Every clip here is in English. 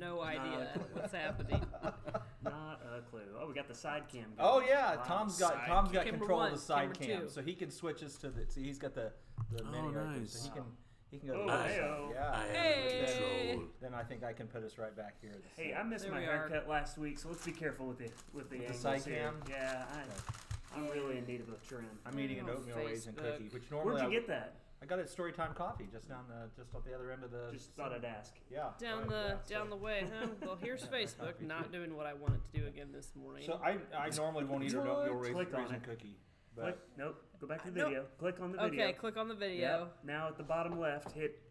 no idea what's happening. Not a clue. Oh, we got the side cam going. Oh yeah, Wow. Tom's got Camera control one, of the side camera cam, two. so he can switch us to the. See, he's got the mini right there, nice. so he can go. Oh, to the other hey-o. side. Yeah. I am Hey. in control. Then I think I can put us right back here. Hey, I missed There my we are. haircut last week, so let's be careful with the angles side here. cam? Yeah, I'm really in need of a trim. I'm eating an On oatmeal raisin Facebook. cookie, which normally Where'd you get that? I got it at Storytime Coffee, just at the other end of the. Just thought I'd ask. Yeah. Down the way, huh? Well, here's Facebook not doing what I wanted to do again this morning. So I normally won't eat an oatmeal Click on raisin it. cookie, Click. but Nope. Go back to the Nope. video. Click on the video. Okay, click on the video. Yep. Now at the bottom left, hit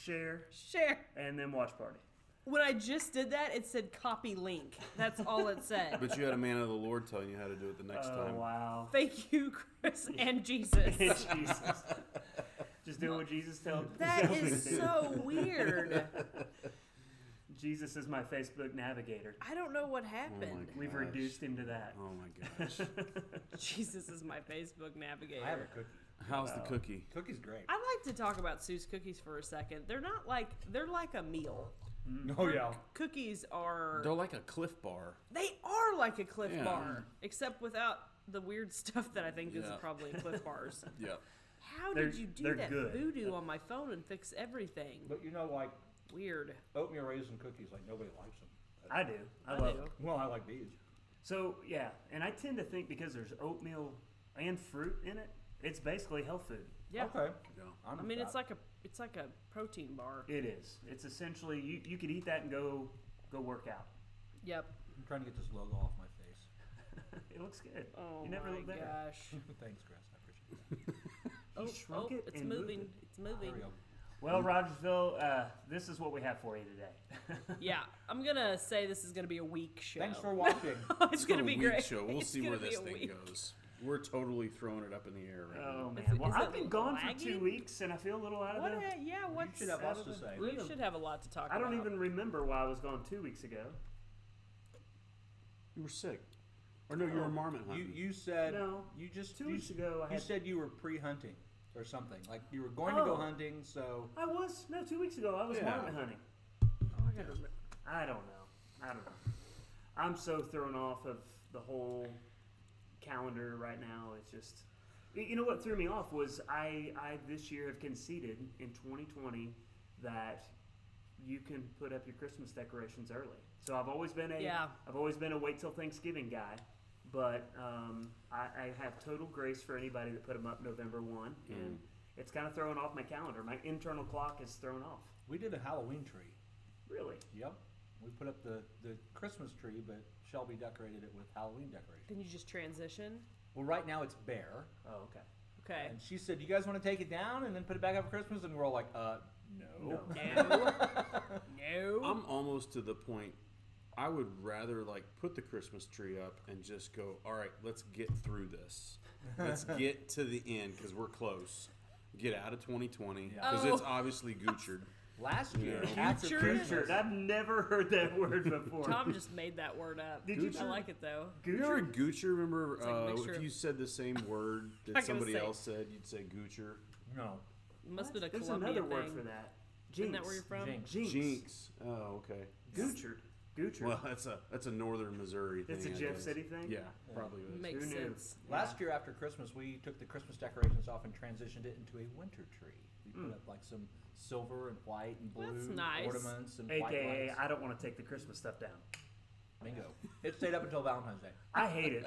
share Share. and then watch party. When I just did that, it said copy link. That's all it said. But you had a man of the Lord telling you how to do it the next Oh time. wow. Thank you, Chris and Jesus. Jesus. Just do what Jesus tells That me is to do. so weird. Jesus is my Facebook navigator. I don't know what Oh my happened. We've gosh. reduced him to that. Oh my gosh. Jesus is my Facebook navigator. I have a cookie. How's the cookie? Cookie's great. I'd like to talk about Sue's cookies for a second. They're like a meal. Oh yeah. Cookies are They're like a Cliff Bar. they are like a Cliff Yeah. Bar, except without the weird stuff that I think is Yeah. probably in Cliff Bars. Yep. How They're- did you do they're that good. voodoo on my phone and fix everything? But like Weird. oatmeal raisin cookies, like nobody likes them. I do. I I love do. it. Well, I like these. So yeah, and I tend to think because there's oatmeal and fruit in it, it's basically health food. Yeah. Okay. Yeah. I mean, it's like a protein bar. It is. It's essentially you could eat that and go work out. Yep. I'm trying to get this logo off my face. It looks good. Oh you never my look better. gosh. Thanks, Chris. I appreciate that. You shrunk it It's and moving. moved it. It's There we moving. go. Well, Rogersville, this is what we have for you today. Yeah, I'm gonna say this is gonna be a week show. Thanks for watching. It's gonna be a week great. show. We'll It's see gonna where be this a thing week. goes. We're totally throwing it up in the air right Oh now. man, well is I've it been gone for lagging? 2 weeks and I feel a little out of What? the. Yeah. What's should have out lots of to the say. You should have a lot to talk I about. don't even remember why I was gone 2 weeks ago. You were sick. Or no, you were marmot hunting. You said No. you just 2 weeks ago I you had. said you were pre-hunting or something, like you were going to go Oh. hunting. So I was 2 weeks ago. I was Yeah. marmot hunting. Oh, I gotta remember. I don't know. I'm so thrown off of the whole calendar right now. It's just, you know what threw me off was I this year have conceded in 2020 that you can put up your Christmas decorations early. So I've always been a wait till Thanksgiving guy, but I have total grace for anybody that put them up November 1, and it's kind of throwing off my calendar. My internal clock is thrown off. we did a Halloween tree. Really? Yep. We put up the Christmas tree, but Shelby decorated it with Halloween decorations. Then you just transition. Well, right now it's bare, Oh, okay. Okay. and she said, "You guys want to take it down and then put it back up for Christmas?" And we're all like, no. No. No. I'm almost to the point. I would rather put the Christmas tree up and just go, all right, let's get through this. Let's get to the end because we're close. Get out of 2020 because Oh. it's obviously goochered. Last year, Yeah. after Goochered? Christmas, I've never heard that word before. Tom just made that word up. Did you? I like it though. You ever goocher? Remember like a mixture if of- you said the same word Not that gonna somebody say- else said, you'd say goocher. no. It must have been a There's Colombian another word thing. for that. Isn't that where you're from? Jinx. Jinx. Jinx. Oh, okay. Goochered. Goochered. Well, that's a northern Missouri thing. It's a I Jeff guess. City thing? Yeah, probably is. Makes Who knew? sense. Last year after Christmas, we took the Christmas decorations off and transitioned it into a winter tree. We put up some silver and white and blue That's nice. ornaments and white AKA, lights. I don't want to take the Christmas stuff down. Bingo. It stayed up until Valentine's Day. I hate it.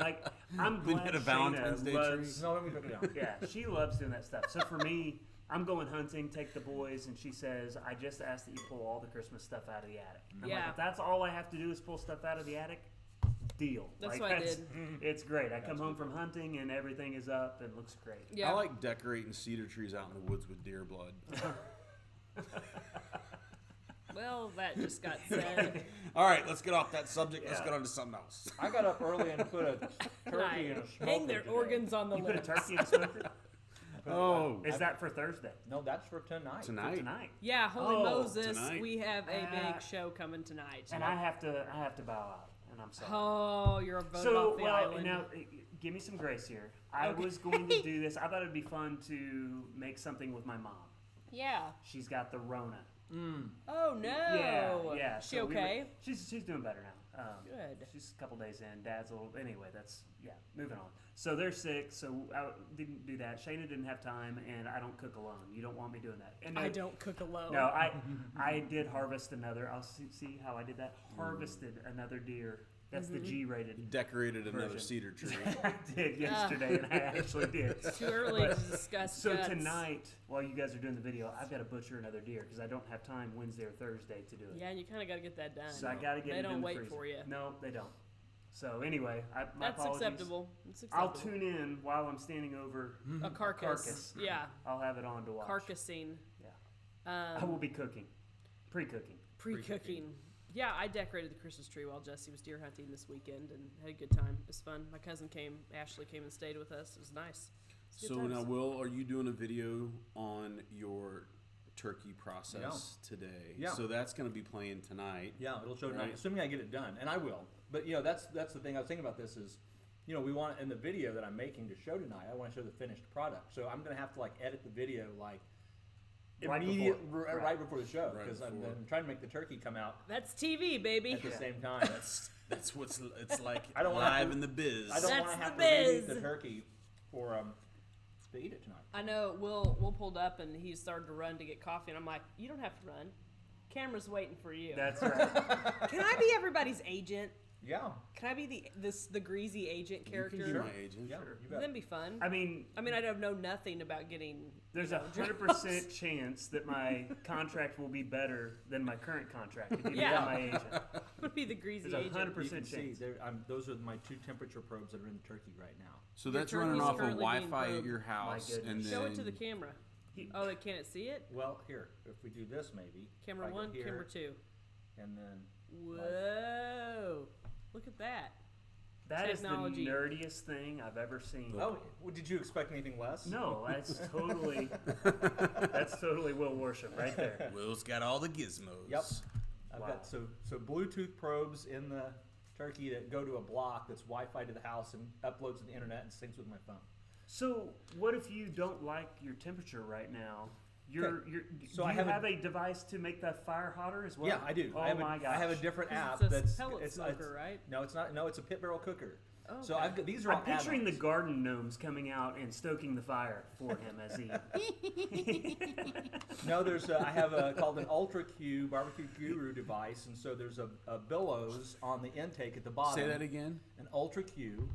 I'm Then glad had a Shayna Valentine's Day loves- tree? No, then we took it down. Yeah, she loves doing that stuff. So for me, I'm going hunting, take the boys, and she says, I just ask that you pull all the Christmas stuff out of the attic. I'm Yeah. like, if that's all I have to do is pull stuff out of the attic, deal. That's what I did. It's great. I come home from hunting and everything is up and looks great. Yeah. I like decorating cedar trees out in the woods with deer blood. Well, that just got said. All right, let's get off that subject. Let's Yeah. get on to something else. I got up early and put a turkey in a smoker Hang their today. organs on the You put a lips. turkey in a smoker? Oh, Is that for Thursday? No, that's for tonight. tonight. Tonight. Yeah, Holy Oh, Moses, tonight. we have a big show coming tonight. And I have to bow out, and I'm sorry. Oh, you're a vote So, off the well, island. now, give me some grace here. I was going to do this. I thought it'd be fun to make something with my mom. Yeah. She's got the Rona. Oh no. Yeah. She so we were- okay? she's doing better now. Good. She's a couple days in. Dad's a little. Anyway, moving on. So they're sick. So I didn't do that. Shayna didn't have time, and I don't cook alone. You don't want me doing that. And I don't cook alone. No, I did harvest another. I'll see how I did that. Harvested another deer. That's the G-rated. Decorated another version. cedar tree. I did yesterday, and I actually did. It's too early to discuss So guts. tonight, while you guys are doing the video, I've got to butcher another deer because I don't have time Wednesday or Thursday to do it. Yeah, and you kind of got to get that done. So I got to get They it don't in the wait freezer. for you. No, they don't. So anyway, my That's apologies. acceptable. It's I'll acceptable. tune in while I'm standing over A carcass. Yeah, I'll have it on to watch. carcassing. Yeah. I will be cooking. Pre-cooking. Pre-cooking. Yeah, I decorated the Christmas tree while Jesse was deer hunting this weekend and had a good time. It was fun. My cousin Ashley came and stayed with us. It was nice. It was good So times. now, Will, are you doing a video on your turkey process today? Yeah. So that's going to be playing tonight. Yeah, it'll show tonight, Right. assuming I get it done, and I will. But that's the thing I was thinking about this is, we want in the video that I'm making to show tonight. I want to show the finished product, so I'm gonna have to edit the video Right right before the show Right because I'm before. trying to make the turkey come out That's TV, baby. at the same time. That's what's it's like I don't wanna live have to- in the biz. I don't That's want to have the to reheat biz. the turkey for to eat it tonight. I know. Will pulled up and he started to run to get coffee, and I'm like, "You don't have to run. Camera's waiting for you." That's right. Can I be everybody's agent? Yeah, Can I be the greasy agent You character? can be my agent. yeah, Sure. you bet. That'd be fun. I mean, I know nothing about getting. there's you a know, 100% chance that my contract will be better than my current contract if you Yeah. become my agent. would be the greasy There's a agent. 100% You can see chance. those are my 2 temperature probes that are in the turkey right now. So Your that's running turkey's off of currently being Wi-Fi at probed. your house, goodness. and then Show it to the camera. Oh, they can't see it. Well, here, if we do this, maybe Camera if I go 1, here, camera 2. and then Whoa! Look at that. That is Technology. the nerdiest thing I've ever seen. well, did you expect anything less? No, that's totally Will Worship right there. Will's got all the gizmos. Yep. I've Wow. got so Bluetooth probes in the turkey that go to a block that's Wi-Fi to the house and uploads to the internet and syncs with my phone. So, what if you don't like your temperature right now? So do I you have have a- a device to make that fire hotter as well? Yeah, I do. Oh I have my a, gosh! I have a different app It's a that's pellet smoker, right? No, it's not. No, it's a pit barrel cooker. Oh, So okay. I've got these are I'm all picturing the add-ons. garden gnomes coming out and stoking the fire for him as he. No, there's I have a called an Ultra Q Barbecue Guru device, and so there's a billows on the intake at the bottom. Say that again. An Ultra Q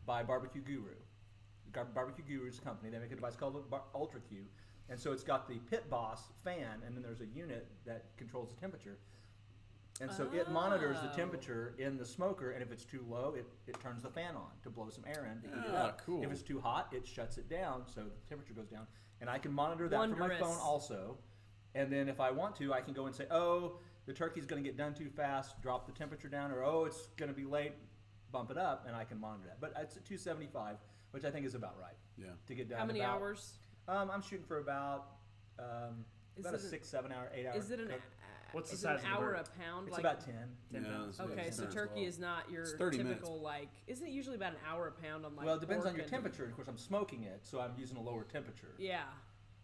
by Barbecue Guru. Barbecue Guru is a company. They make a device called Ultra Q, and so it's got the Pit Boss fan, and then there's a unit that controls the temperature. And so it monitors the Oh. temperature in the smoker, and if it's too low, it turns the fan on to blow some air in to heat it Ah, up. cool. If it's too hot, it shuts it down, so the temperature goes down. And I can monitor that from my Wondrous. phone also. And then if I want to, I can go and say, oh, the turkey's going to get done too fast, drop the temperature down, or oh, it's going to be late, bump it up, and I can monitor that. But it's at 275, which I think is about right Yeah. to get done. How many about, hours? I'm shooting for about Is a it 6, 7 hour, 8 hour. Is it an? cook. What's the is size it an of the hour bird? a pound? It's like, about 10. 10 Yeah, pounds. so Okay, it's so 10 as turkey well. is not your 30 minutes. typical isn't it usually about an hour a pound on like? Well, it depends on pork your and- temperature. And of course, I'm smoking it, so I'm using a lower temperature. Yeah.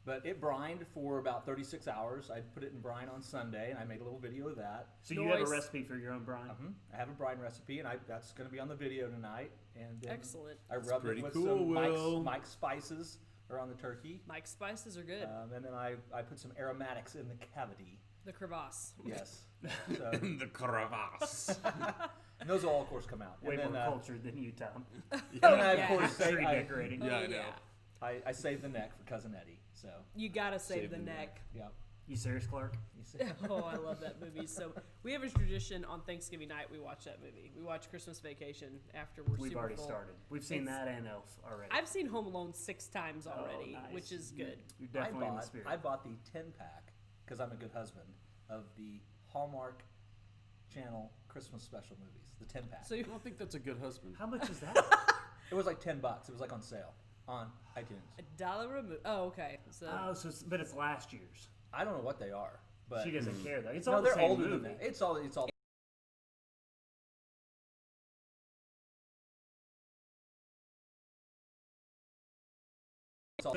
But it brined for about 36 hours. I put it in brine on Sunday, and I made a little video of that. So you have a Noise. recipe for your own brine? I have a brine recipe, and that's going to be on the video tonight. And then Excellent. I rub it pretty with cool, some Will. Mike's spices around the turkey. Mike's spices are good. And then I put some aromatics in the cavity. The crevasse. Yes. So, In the crevasse. and those will all, of course, come out. Way and more then, cultured than you, Tom. and then I, yeah. of course, Tree decorating. Yeah, Oh, I know. I saved the neck for Cousin Eddie. So, You gotta save Save the the neck. yeah. You serious, Clark? You see. Oh, I love that movie. So we have a tradition on Thanksgiving night. We watch that movie. We watch Christmas Vacation after we're We've super already full. started. We've seen It's- that and Elf already. I've seen Home Alone 6 times Oh, already, nice. which is good. You're definitely in the spirit. I bought the 10-pack, because I'm a good husband, of the Hallmark Channel Christmas special movies. The 10-pack. So I you, don't think that's a good husband. How much is that? It was like $10. It was like on sale on iTunes. $1 a movie. Oh, okay. So Oh, so but it's last year's. I don't know what they are, but She doesn't care though. It's no, all the they're same older movie. than that. It's all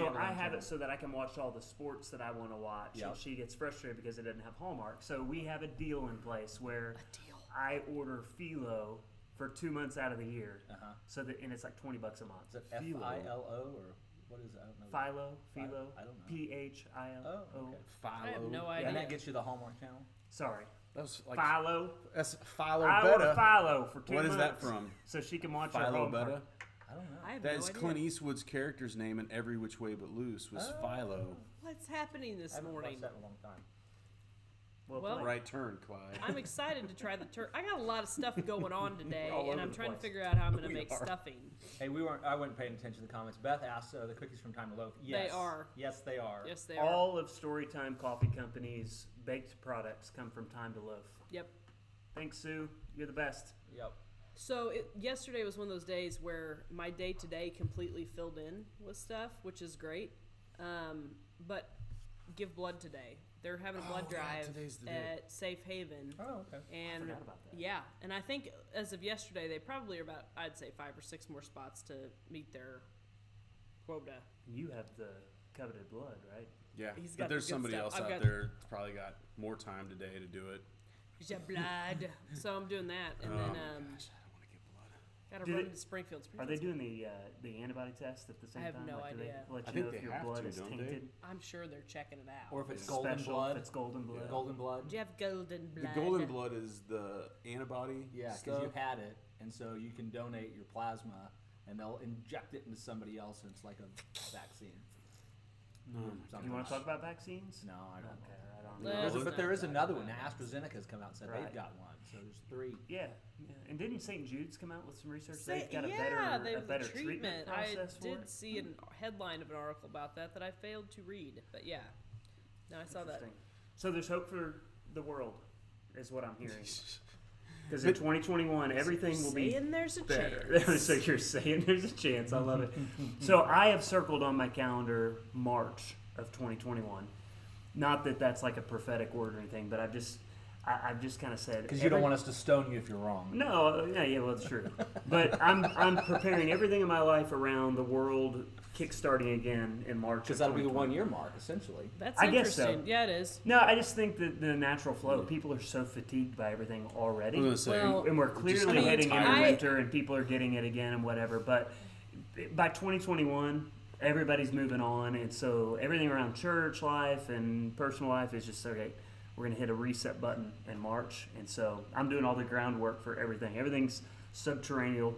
all So under I one have channel. it so that I can watch all the sports that I want to watch. Yep. And she gets frustrated because it doesn't have Hallmark. So we have a deal in place where I order Philo for 2 months out of the year. Uh-huh. So that, and it's like $20 a month. Is it Philo. F-I-L-O or what is it? I don't know. Philo. I don't know. P-H-I-L-O. Oh, okay. I have no Yeah. idea. And that gets you the Hallmark channel? Sorry. That was like Philo. that's Philo I order Beta. Philo for 2 What months. is that from? So she can watch her Philo Hallmark. Beta. I don't know. I have That no is idea. Clint Eastwood's character's name in Every Which Way But Loose was Philo. What's happening this I haven't morning? watched that in a long time. Well, Well, played. Right turn, Clyde. I'm excited to try the turkey. I got a lot of stuff going on today, We're all and over I'm the trying to place. figure out how I'm going to We make are. stuffing. Hey, I wasn't paying attention to the comments. Beth asked, the cookies from Time to Loaf. Yes. are. Yes, they are. Yes, they are. All of Storytime Coffee Company's baked products come from Time to Loaf. Yep. Thanks, Sue. You're the best. Yep. So yesterday was one of those days where my day to day completely filled in with stuff, which is great. But give blood today. They're having a blood yeah, drive today's the day. at Safe Haven. Oh, okay. And forgot about that. yeah, and I think as of yesterday, they probably are about, I'd say, 5 or 6 more spots to meet their quota. You have the coveted blood, right? Yeah, He's but got there's the good somebody stuff. else I've out got- there that's probably got more time today to do it. Your blood. So I'm doing that, and Oh then my gosh, I don't want to get blood. got to Do run they- to Springfield. Are they Springfield's- doing the antibody test at the same I have time? no Do they idea. let I you think know they if your have blood to, is don't they? tainted? I'm sure they're checking it out. Or if it's It's golden special blood. if it's golden blood. Golden blood. Do you have golden blood? The golden blood is the antibody Yeah, because stuff. you had it, and so you can donate your plasma, and they'll inject it into somebody else, and it's like a vaccine. You want to talk about vaccines? No, I don't. Okay, right on. No. There's a- let's but there not is talk another about one. that. AstraZeneca's come out and said Right. they've got one. So there's 3. Yeah. And didn't St. Jude's come out with some research? Say- They've got a yeah, better, they a have the better treatment I process for did it. see a headline of an article about that I failed to read, but yeah. No, I saw that. Interesting. So there's hope for the world, is what I'm hearing. Because in 2021, everything will be Saying there's a better. chance. So you're saying there's a chance. I love it. So I have circled on my calendar March of 2021. Not that that's like a prophetic word or anything, but I've just kind of said Because you don't want us to stone you if you're wrong. No, yeah, well, it's true. But I'm preparing everything in my life around the world kickstarting again in March. Because of that'll be the 2020. 1 year mark, essentially. That's I guess so. interesting. Yeah, it is. No, I just think that the natural flow. People are so fatigued by everything already. I was gonna say, Well, And we're just clearly kinda heading into tired. winter, and people are getting it again and whatever. But by 2021, everybody's moving on, and so everything around church life and personal life is just okay. We're gonna hit a reset button in March, and so I'm doing all the groundwork for everything. Everything's subterranean,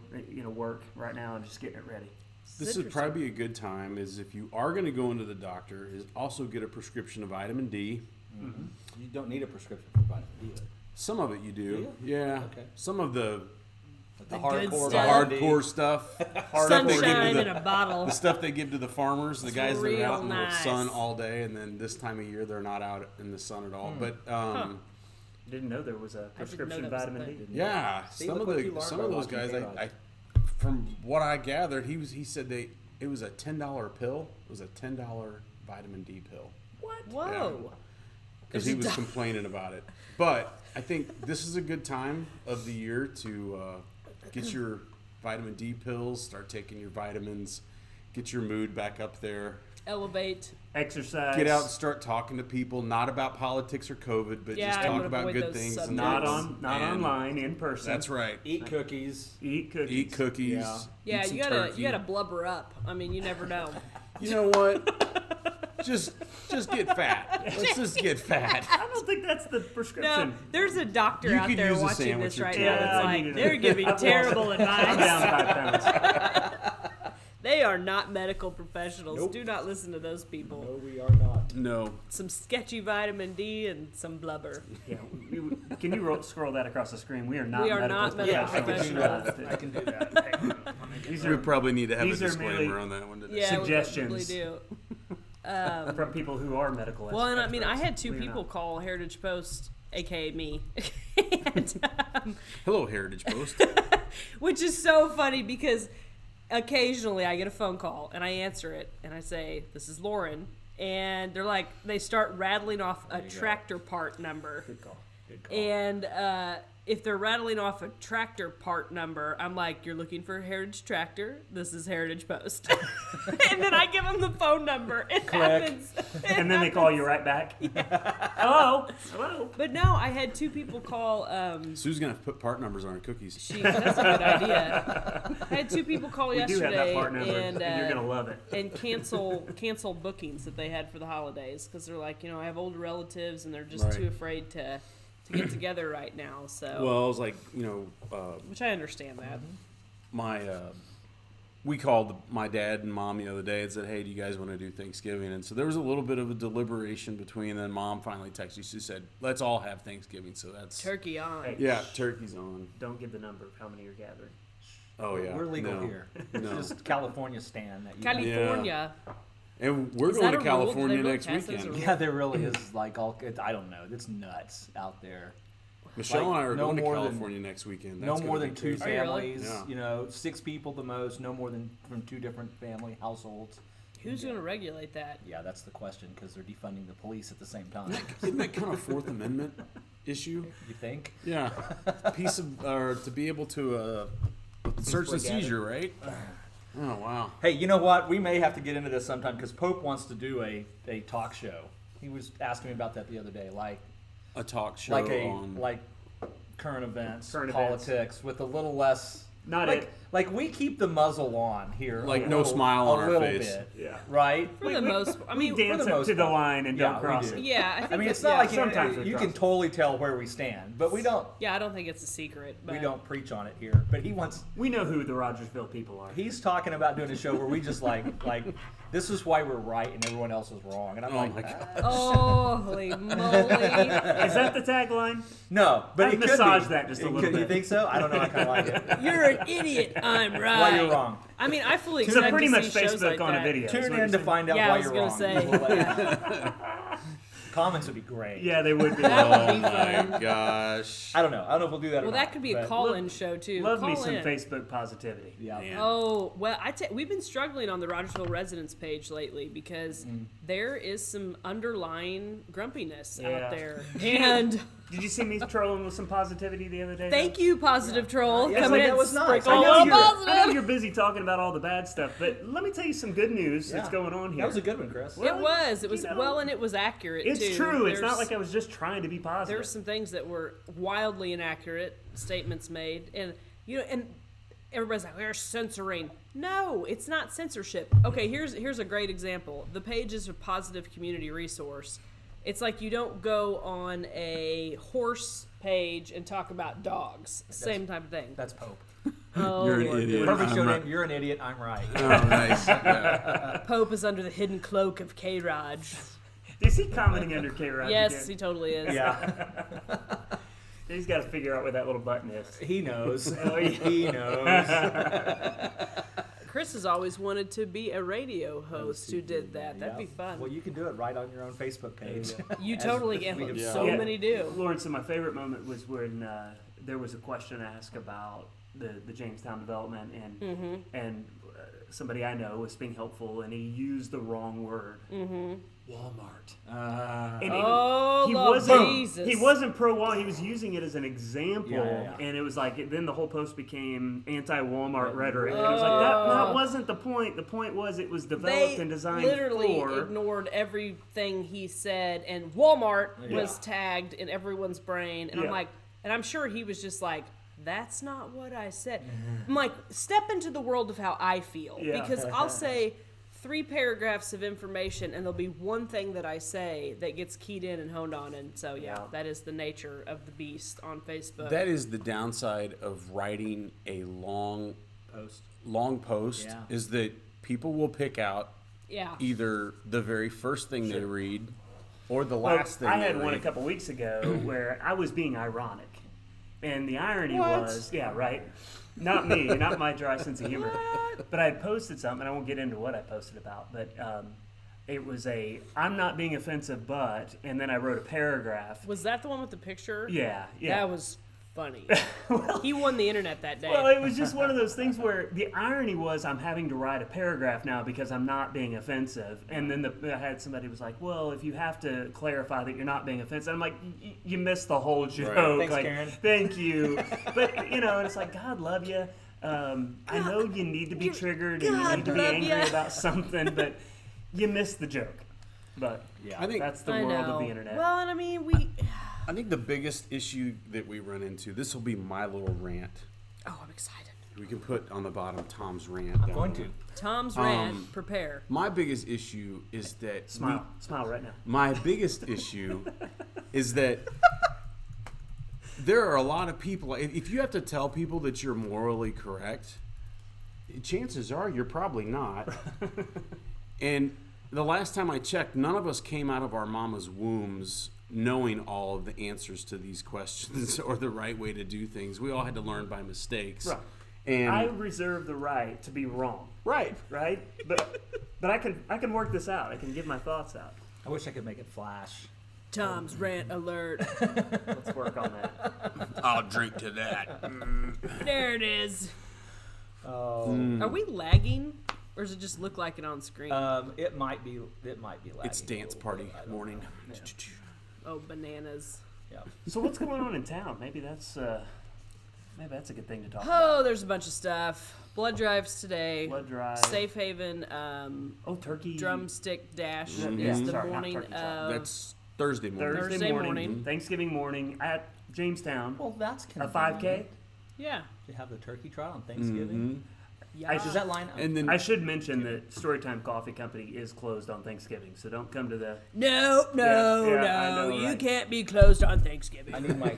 work right now. I'm just getting it ready. This would probably be a good time. Is if you are going to go into the doctor, is also get a prescription of vitamin D. You don't need a prescription for vitamin D. though. Some of it you do, Do you? yeah. Okay. Some of the Like The the good hardcore the stuff. vitamin D. hardcore stuff, stuff they give Sunshine to in a bottle. the stuff they give to the farmers, the It's guys that are out real in the nice. sun all day, and then this time of year they're not out in the sun at all. But Didn't know there was a I didn't know prescription that was a vitamin D. thing. yeah, See, some look of what you learned some by of those watching guys, K-ROG. I from what I gathered, he said it was a $10 pill. It was a $10 vitamin D pill. Whoa. Because he was complaining about it. But I think this is a good time of the year to get your vitamin D pills, start taking your vitamins, get your mood back up there, Elevate. Exercise. get out and start talking to people, not about politics or COVID, but Yeah, just I talk would about avoid good those things. subjects. and Not things. not And online, in person. That's right. Eat cookies. Eat cookies. Eat cookies. Yeah. Yeah, eat some you turkey. gotta blubber up. I mean, you never know. You know what? just get fat. Let's just get fat. I don't think that's the No, prescription. there's a doctor You out could there use a watching sandwich this or right two. now Yeah, that's I like, needed they're it. giving I've lost terrible I'm advice. down 5 pounds. They are not medical professionals. Nope. Do not listen to those people. No, we are not. No. Some sketchy vitamin D and some blubber. Yeah, can you scroll that across the screen? We are not We are medical not medical professionals. professionals. I can do that. These We are probably need to have a these are disclaimer merely- on that one today. Yeah, Suggestions. we probably do. from people who are medical Well, and I mean, I experts. had two We are people not. call Heritage Post, aka me, and, Hello, Heritage Post. which is so funny because occasionally I get a phone call and I answer it and I say, "This is Lauren," and they're like, they start rattling off a you go. tractor part number, Good call. Good call. and if they're rattling off a tractor part number, I'm like, you're looking for Heritage Tractor. This is Heritage Post. And then I give them the phone number. It happens. And then they call you right back. Hello. But no, I had 2 people call. Sue's gonna put part numbers on her cookies. That's a good idea. I had 2 people call We do have that yesterday part number, and you're gonna love it. and cancel bookings that they had for the holidays because they're like, I have older relatives and they're just Right. too afraid to get together right now. So, Well, I was like, which I understand that. we called my dad and mom the other day and said, hey, do you guys want to do Thanksgiving? And so there was a little bit of a deliberation between, and then mom finally texted. She said, let's all have Thanksgiving. So that's Turkey on. Hey, yeah, turkey's on. Don't give the number of how many you're gathering. Oh yeah, We're legal no. here. No. It's just California stand that you California. And we're Is going that to a rule? Do California they really next pass that as a weekend. rule? Yeah, there really is like all. I don't know. It's nuts out there. Michelle Like, and I are no going to more than- California next weekend. No That's more gonna than be 2 crazy. Are you really? families. Yeah. 6 people the most. No more than from 2 different family households. Who's going to regulate that? Yeah, that's the question because they're defunding the police at the same time. Isn't that kind of Fourth Amendment issue? You think? Yeah, piece of or to be able to search and seizure, right? Oh wow. Hey, you know what? We may have to get into this sometime because Pope wants to do a talk show. He was asking me about that the other day, like A talk show on like current events, Current events. politics, with a little less. Not like, it. Like we keep the muzzle on here, Like a no little- smile on a our little face. bit, Yeah. right? For the most, I mean, We dance the up most to the part. line and Yeah, don't we cross do. it. yeah, I think I mean, it's that- not yeah. like sometimes we you cross can it. totally tell where we stand, but we don't. Yeah, I don't think it's a secret. But We don't preach on it here. But he wants. We know who the Rogersville people are. He's talking about doing a show where we just like this is why we're right and everyone else is wrong. And I'm Oh like, my God. Holy moly! Is that the tagline? no, but I'd it could massage be. that just a It little could- You bit. think so? I don't know. I kind of like it. You're an idiot. I'm right. Why you're wrong. I mean, I fully So expect pretty to much see shows Facebook like on that. a video. is Tune what in you're to saying. find out Yeah, why I was you're gonna wrong. say. We'll let- Comments would be great. Yeah, they would be. That would Oh be my fun. gosh. I don't know. I don't know if we'll do that. Well, or that not, could be a but- call-in show too. Love Call me some in. Facebook positivity. Yeah. Man. Oh well, we've been struggling on the Rogersville residents page lately because there is some underlying grumpiness Yeah. out there. And Did you see me trolling with some positivity the other day? thank you, Positive Troll, Yeah, coming that in was nice. sprinkle I a know little you're- I know positive. you're busy talking about all the bad stuff, but let me tell you some good news that's Yeah. going on here. That was a good one, Chris. Well, It was. It was you know, well, and it was accurate It's too. true. It's not There's- like I was just trying to be positive. There's some things that were wildly inaccurate statements made, and and everybody's like, "We're censoring." No, it's not censorship. Okay, here's a great example. The page is a positive community resource. It's like you don't go on a horse page and talk about dogs. Same type of thing. That's Pope. Oh, You're an Lord. idiot. Perfect show I'm name. right. You're an idiot. I'm right. Oh, nice. Yeah. Pope is under the hidden cloak of K-ROG. Is he commenting under K-ROG Yes, again? he totally is. Yeah. He's got to figure out where that little button is. He knows. Oh, yeah. He knows. Chris has always wanted to be a radio host who did that. That'd Yeah. be fun. Well, you can do it right on your own Facebook page. You As totally we get have so Yeah. many do. Lawrence, so my favorite moment was when there was a question asked about the Jamestown development, and somebody I know was being helpful, and he used the wrong word, Walmart. And Oh, he Lord wasn't. Jesus. He wasn't pro Walmart. He was using it as an example, Yeah. and it was like then the whole post became anti-Walmart rhetoric. And it was like that wasn't the point. The point was it was developed They and designed literally for. ignored everything he said, and Walmart Yeah. was tagged in everyone's brain. And Yeah. I'm like, and I'm sure he was just like, that's not what I said. I'm like, step into the world of how I feel. Yeah. Because I'll say 3 paragraphs of information, and there'll be one thing that I say that gets keyed in and honed on. And so, yeah, that is the nature of the beast on Facebook. That is the downside of writing a long post Yeah. is that people will pick out yeah. either the very first thing they read or the Well, last thing I they had one a read. couple weeks ago where I was being ironic, and the irony What? was, yeah, right. Not me, not my dry sense of humor. But I had posted something, and I won't get into what I posted about, but it was I'm not being offensive, but, and then I wrote a paragraph. Was that the one with the picture? Yeah, yeah. That was funny. He won the internet that day. Well, it was just one of those things where the irony was I'm having to write a paragraph now because I'm not being offensive. And then I had somebody was like, well, if you have to clarify that you're not being offensive, I'm like, you missed the whole joke. Right. Thanks, like, Karen. Thank you. But, you know, it's like, God love you. I know you need to be triggered and you need to be love angry ya. about something, but you missed the joke. But Yeah. I think that's the I world know. of the internet. Well, and I mean, I think the biggest issue that we run into, this will be my little rant. Oh, I'm excited. We can put on the bottom Tom's rant. I'm going to. Tom's rant. Prepare. My biggest issue is that Smile right now. my biggest issue is that there are a lot of people. If you have to tell people that you're morally correct, chances are you're probably not. And the last time I checked, none of us came out of our mama's wombs knowing all of the answers to these questions or the right way to do things. We all had to learn by mistakes. Right. And I reserve the right to be wrong. right. Right? But I can work this out. I can get my thoughts out. I wish I could make it flash. Tom's rant alert. Let's work on that. I'll drink to that. There it is. Oh. Are we lagging, or does it just look like it on screen? It might be. It might be lagging. It's dance a little party bit, I don't morning. know. Oh, bananas. Yeah. So what's going on in town? Maybe that's a good thing to talk about. Oh, there's a bunch of stuff. Blood drives today. Blood drive. Safe Haven. Turkey. Drumstick dash Yeah, is the sorry, not morning turkey, sorry. of. That's Thursday morning. Thursday morning. Thanksgiving morning at Jamestown. Well, that's A convenient. 5K. Yeah. To have the turkey trot on Thanksgiving. Yeah. Does that line? And then I should mention that Storytime Coffee Company is closed on Thanksgiving, so don't come to the. No, no, Yeah, no. I know, You right? can't be closed on Thanksgiving. I need my.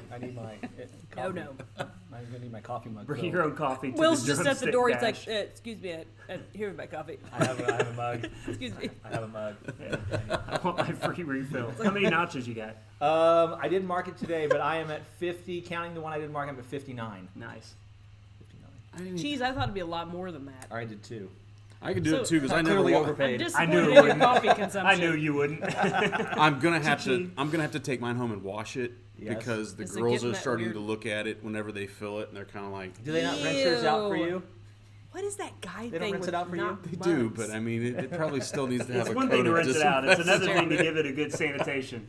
Coffee. no. I'm gonna need my coffee mug. Bring filled. your own coffee. To Will's the just at the drumstick door. He's like, dash. excuse me, here's my coffee. I have a mug. Excuse me. I have a mug. I want my free refill. How many notches you got? I didn't mark it today, but I am at 50. Counting the one I didn't mark, I'm at 59. Nice. 59. Jeez, I thought it'd be a lot more than that. I did too. I could do So- it too because I never. Clearly wa- I'm overpaid. disappointed knew it in your wouldn't. coffee consumption. I knew you wouldn't. I'm gonna have to. Cha-ching. I'm gonna have to take mine home and wash it Yes. because the Is it girls getting are that starting weird- to look at it whenever they fill it, and they're kind of like, Do they not rinse theirs out for Ew. you? What is that guy They don't thing rinse with it out for you? not they do, mugs? but I mean, it probably still needs to have It's a one coat thing to of rinse it out. It's another disinfectant. thing to give it a good sanitation.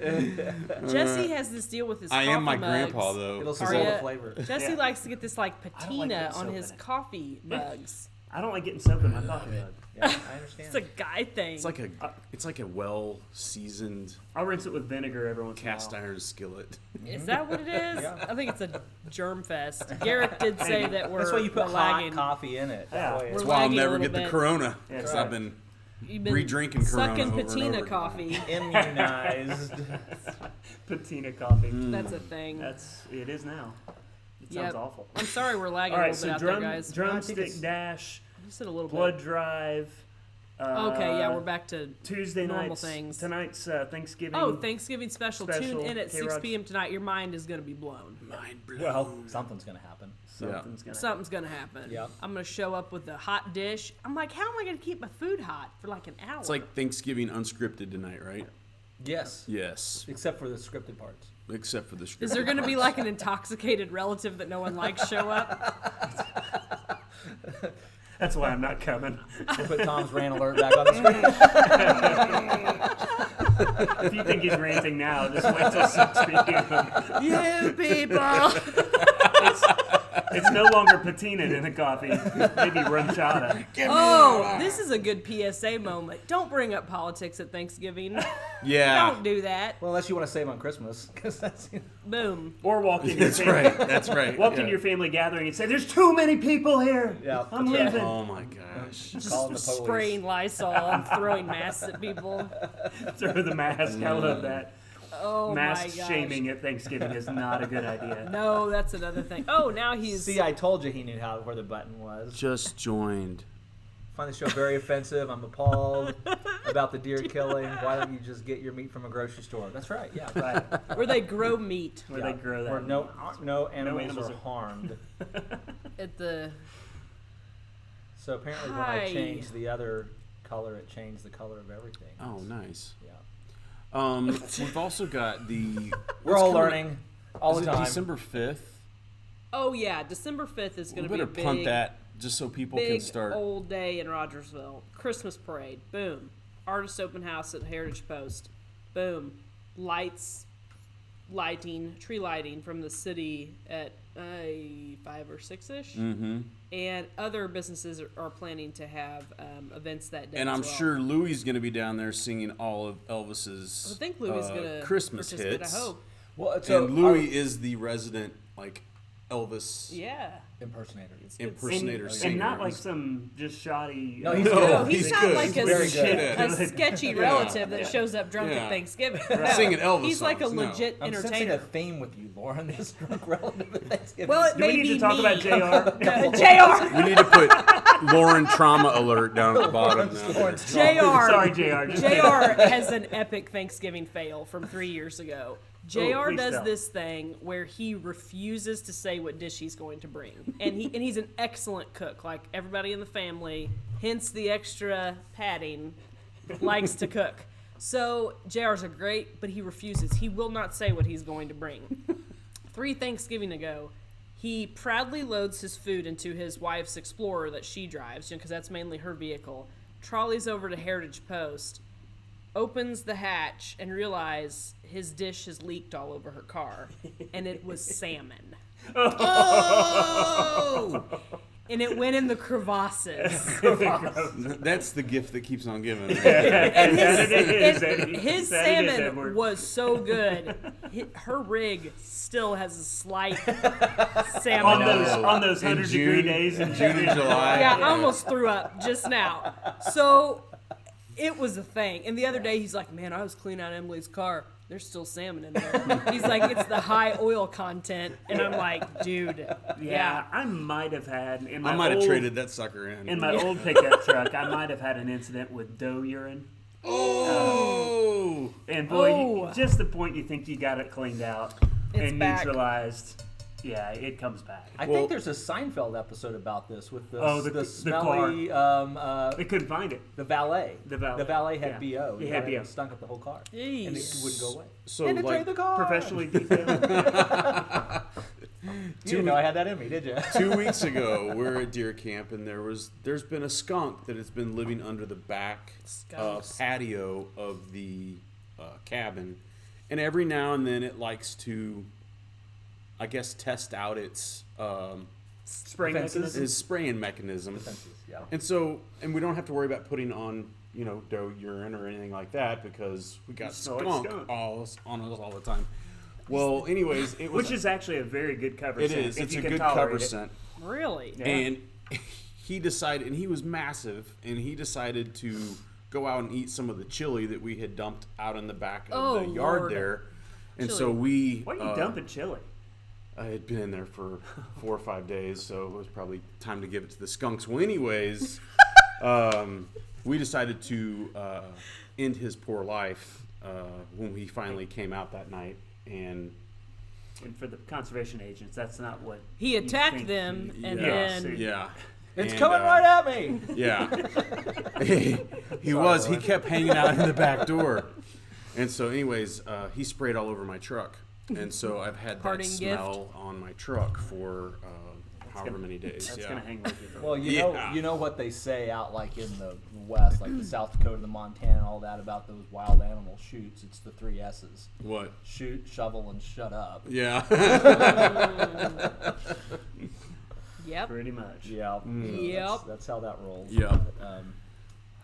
Jesse has this deal with his I coffee am my mugs. grandpa though. It'll so- sizzle ya- the flavor. Jesse Yeah. likes to get this like I don't like patina getting on soap his in it. coffee mugs. I don't like getting soap in my coffee mug. Yeah, I understand. It's a guy thing. It's like a well seasoned I'll rinse it with vinegar every once in a cast while. iron skillet. Is that what it is? Yeah. I think it's a germ fest. Garrick did say that we're That's why you put we're hot lagging. coffee in it. Yeah. That way We're it's That's why I'll lagging a never little get the bit. Corona Yeah, because right. I've been You've been re-drinking Corona sucking over and patina over again. coffee. immunized. Patina coffee. That's a thing. It is now. It Yep. sounds awful. I'm sorry we're lagging All a right, little so bit out there, guys. drumstick dash, Just a little blood bit. drive. Okay, yeah, we're back to Tuesday normal nights. things. Tonight's Thanksgiving. Oh, Thanksgiving special. Tune Special, in at 6 K-ROG. p.m. tonight. Your mind is going to be blown. Mind blown. Well, something's gonna happen. Something's gonna. Something's going to happen. Yep. I'm going to show up with a hot dish. I'm like, how am I going to keep my food hot for like an hour? It's like Thanksgiving unscripted tonight, right? Yes. Yes, Except for the scripted parts. except for the script. is there going to be like an intoxicated relative that no one likes show up? That's why I'm not coming. We'll put Tom's rant alert back on the screen. If you think he's ranting now, just wait till 6 p.m. You people! It's no longer patina in the coffee. Maybe ranchada. Oh, this is a good PSA moment. Don't bring up politics at Thanksgiving. Yeah, Don't do that. Well, unless you want to save on Christmas, because that's. Boom. Or walk in your that's family, right. That's right. walk yeah. into your family gathering and say, "There's too many people here. Yeah, I'm that's right. leaving." Oh my gosh. Calling the Just police. spraying Lysol and throwing masks at people. Throw the mask. I love that. Oh Mask my gosh. shaming at Thanksgiving is not a good idea. No, that's another thing. Oh, now he's. See, I told you he knew where the button was. Just joined. Find the show very offensive. I'm appalled about the deer killing. Why don't you just get your meat from a grocery store? That's right. Yeah. Right. where they grow meat Where Yeah. they grow that. Where no animals animals are are- harmed. at the. So apparently, when Hi. I changed the other color, it changed the color of everything. Oh, nice. Yeah. We've also got the. We're what's all coming- learning all is the it time. December 5th Oh yeah, December 5th is We going to be better a big, punt that just so people can big start. old day in Rogersville. Christmas parade, boom. Artist open house at Heritage Post, boom. Tree lighting from the city at 5 or 6-ish. Mm-hmm. And other businesses are planning to have events that day. And as I'm well. sure Louis is going to be down there singing all of I Elvis's think Louis is going to Christmas participate. hits. I hope. Well, so And Louis is the resident Elvis Yeah. impersonator. impersonator and singer. not like some just shoddy. No, he's No, good. No, he's he's not good. like He's very a, good at a it. sketchy Yeah. relative that shows up drunk Yeah. at Thanksgiving. Singing Elvis He's like a songs, no. legit I'm sensing entertainer. a theme with you, Lauren. This drunk relative at Thanksgiving. Well, it Do may we need be to talk me. about JR? JR. We need to put Lauren trauma alert down at the bottom. now. Lawrence JR. Sorry, JR. Just JR has an epic Thanksgiving fail from 3 years ago. JR please does tell. this thing where he refuses to say what dish he's going to bring. And he's an excellent cook. Like everybody in the family, hence the extra padding, likes to cook. So JR's a great, but he refuses. He will not say what he's going to bring. 3 Thanksgiving ago, he proudly loads his food into his wife's Explorer that she drives, because that's mainly her vehicle, trolleys over to Heritage Post, opens the hatch, and realizes his dish has leaked all over her car, and it was salmon. Oh! And it went in the crevasses. That's the gift that keeps on giving. Right? And That it is, Eddie. his That it is, salmon Edward. was so good. Her rig still has a slight salmon on odor. those on those In 100-degree June- days in June and July. Yeah, I almost threw up just now. So it was a thing. And the other day he's like, man, I was cleaning out Emily's car. There's still salmon in there. He's like, it's the high oil content. And I'm like, dude, Yeah, I might have had in my I might have old, traded that sucker in. in my old pickup truck. I might have had an incident with doe urine. Oh! And boy, Oh. just the point you think you got it cleaned out It's and back. neutralized, yeah, it comes back. I Well- think there's a Seinfeld episode about this with the, Oh, the the car. smelly, They couldn't find it. the valet. The valet. The valet had Yeah. BO. He The had valet BO. stunk up the whole car. And it Jeez. wouldn't go away. So, And it like, drained the car. Professionally detailed. You didn't know I had that in me, did you? 2 weeks ago, we're at deer camp, and there's been a skunk that has been living under the back Skunks. patio of the cabin, and every now and then it likes to, I guess, test out its Spray Defenses. mechanism. his spraying mechanism. Defenses, yeah. And we don't have to worry about putting on doe urine or anything like that because we got Smell like skunk skunk. on us all the time. Well, anyways, it was Which is actually a very good cover it scent. is if it's you a can good tolerate cover it. scent. Really? Yeah. And he decided, and he was massive, and he decided to go out and eat some of the chili that we had dumped out in the back of Oh, the yard Lord. there. And Chili. so we, Why are you dumping chili? I had been in there for 4 or 5 days, so it was probably time to give it to the skunks. Well, anyways, we decided to end his poor life when he finally came out that night. And And for the conservation agents, that's not what He you attacked think. them, and yeah, then yeah. It's And, coming right at me. Yeah. he was. He kept hanging out in the back door. And so, anyways, he sprayed all over my truck. And so I've had that Parting smell on my truck for however gonna- many days. That's yeah. gonna hang with you for Well, Yeah. you know what they say out like in the West, like the South Dakota, the Montana, and all that about those wild animal shoots. It's the 3 S's: What? shoot, shovel, and shut up. Yeah. yep. pretty much. Yeah. Yep. That's how that rolls. Yeah.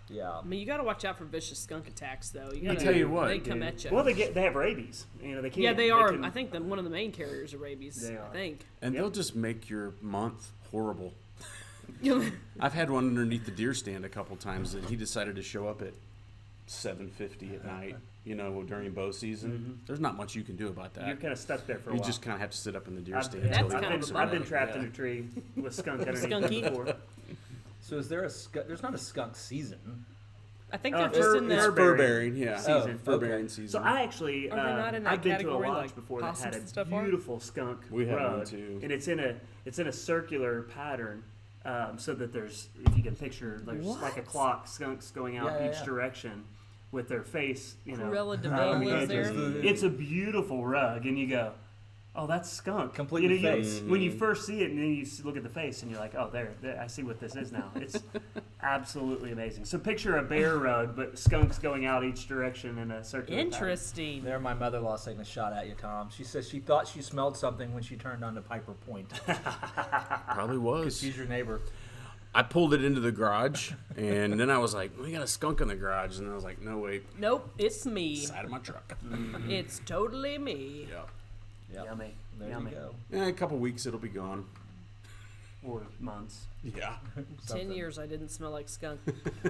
Yeah. I mean, you got to watch out for vicious skunk attacks, though. You I gotta, tell you what, they come Dude. at you. Well, they have rabies. They can't. yeah, they are. can- I think one of the main carriers of rabies. They I are. think. And Yep. they'll just make your month horrible. I've had one underneath the deer stand a couple times that he decided to show up at 7:50 at night, during bow season. There's not much you can do about that. You're kind of stuck there for a You while. just kind of have to sit up in the deer I've, stand. That's until he kind of walks a I've been around. trapped Yeah. in a tree with skunk underneath Skunky. me before. So is there there's not a skunk season? I think they're It's just fur- in it's the. It's fur bearing, yeah. Season. Fur Okay. bearing season. So I actually, Are they not in that I've been to a category, lodge like before that had possums and a stuff are? beautiful skunk We have one rug, too. and it's in a circular pattern, so that there's, if you can picture, there's like a What? clock, skunks going out Yeah, each yeah. direction with their face, Cruella de on Vil the lives edges. there. It's a beautiful rug, and you go, oh, that's skunk. Complete You know, with you- face. When you first see it, and then you look at the face, and you're like, oh, there, I see what this is now. It's absolutely amazing. So picture a bear rug, but skunks going out each direction in a circular pattern. Interesting. There, my mother-in-law taking a shot at you, Tom. She says she thought she smelled something when she turned on to Piper Point. Probably was. She's your neighbor. I pulled it into the garage, and then I was like, we got a skunk in the garage. And I was like, no, wait, Nope, it's me. side of my truck. It's totally me. Yeah. Yep. Yummy. There Yummy. you go. In a couple weeks, it'll be gone. Or months. Yeah. 10 years I didn't smell like skunk.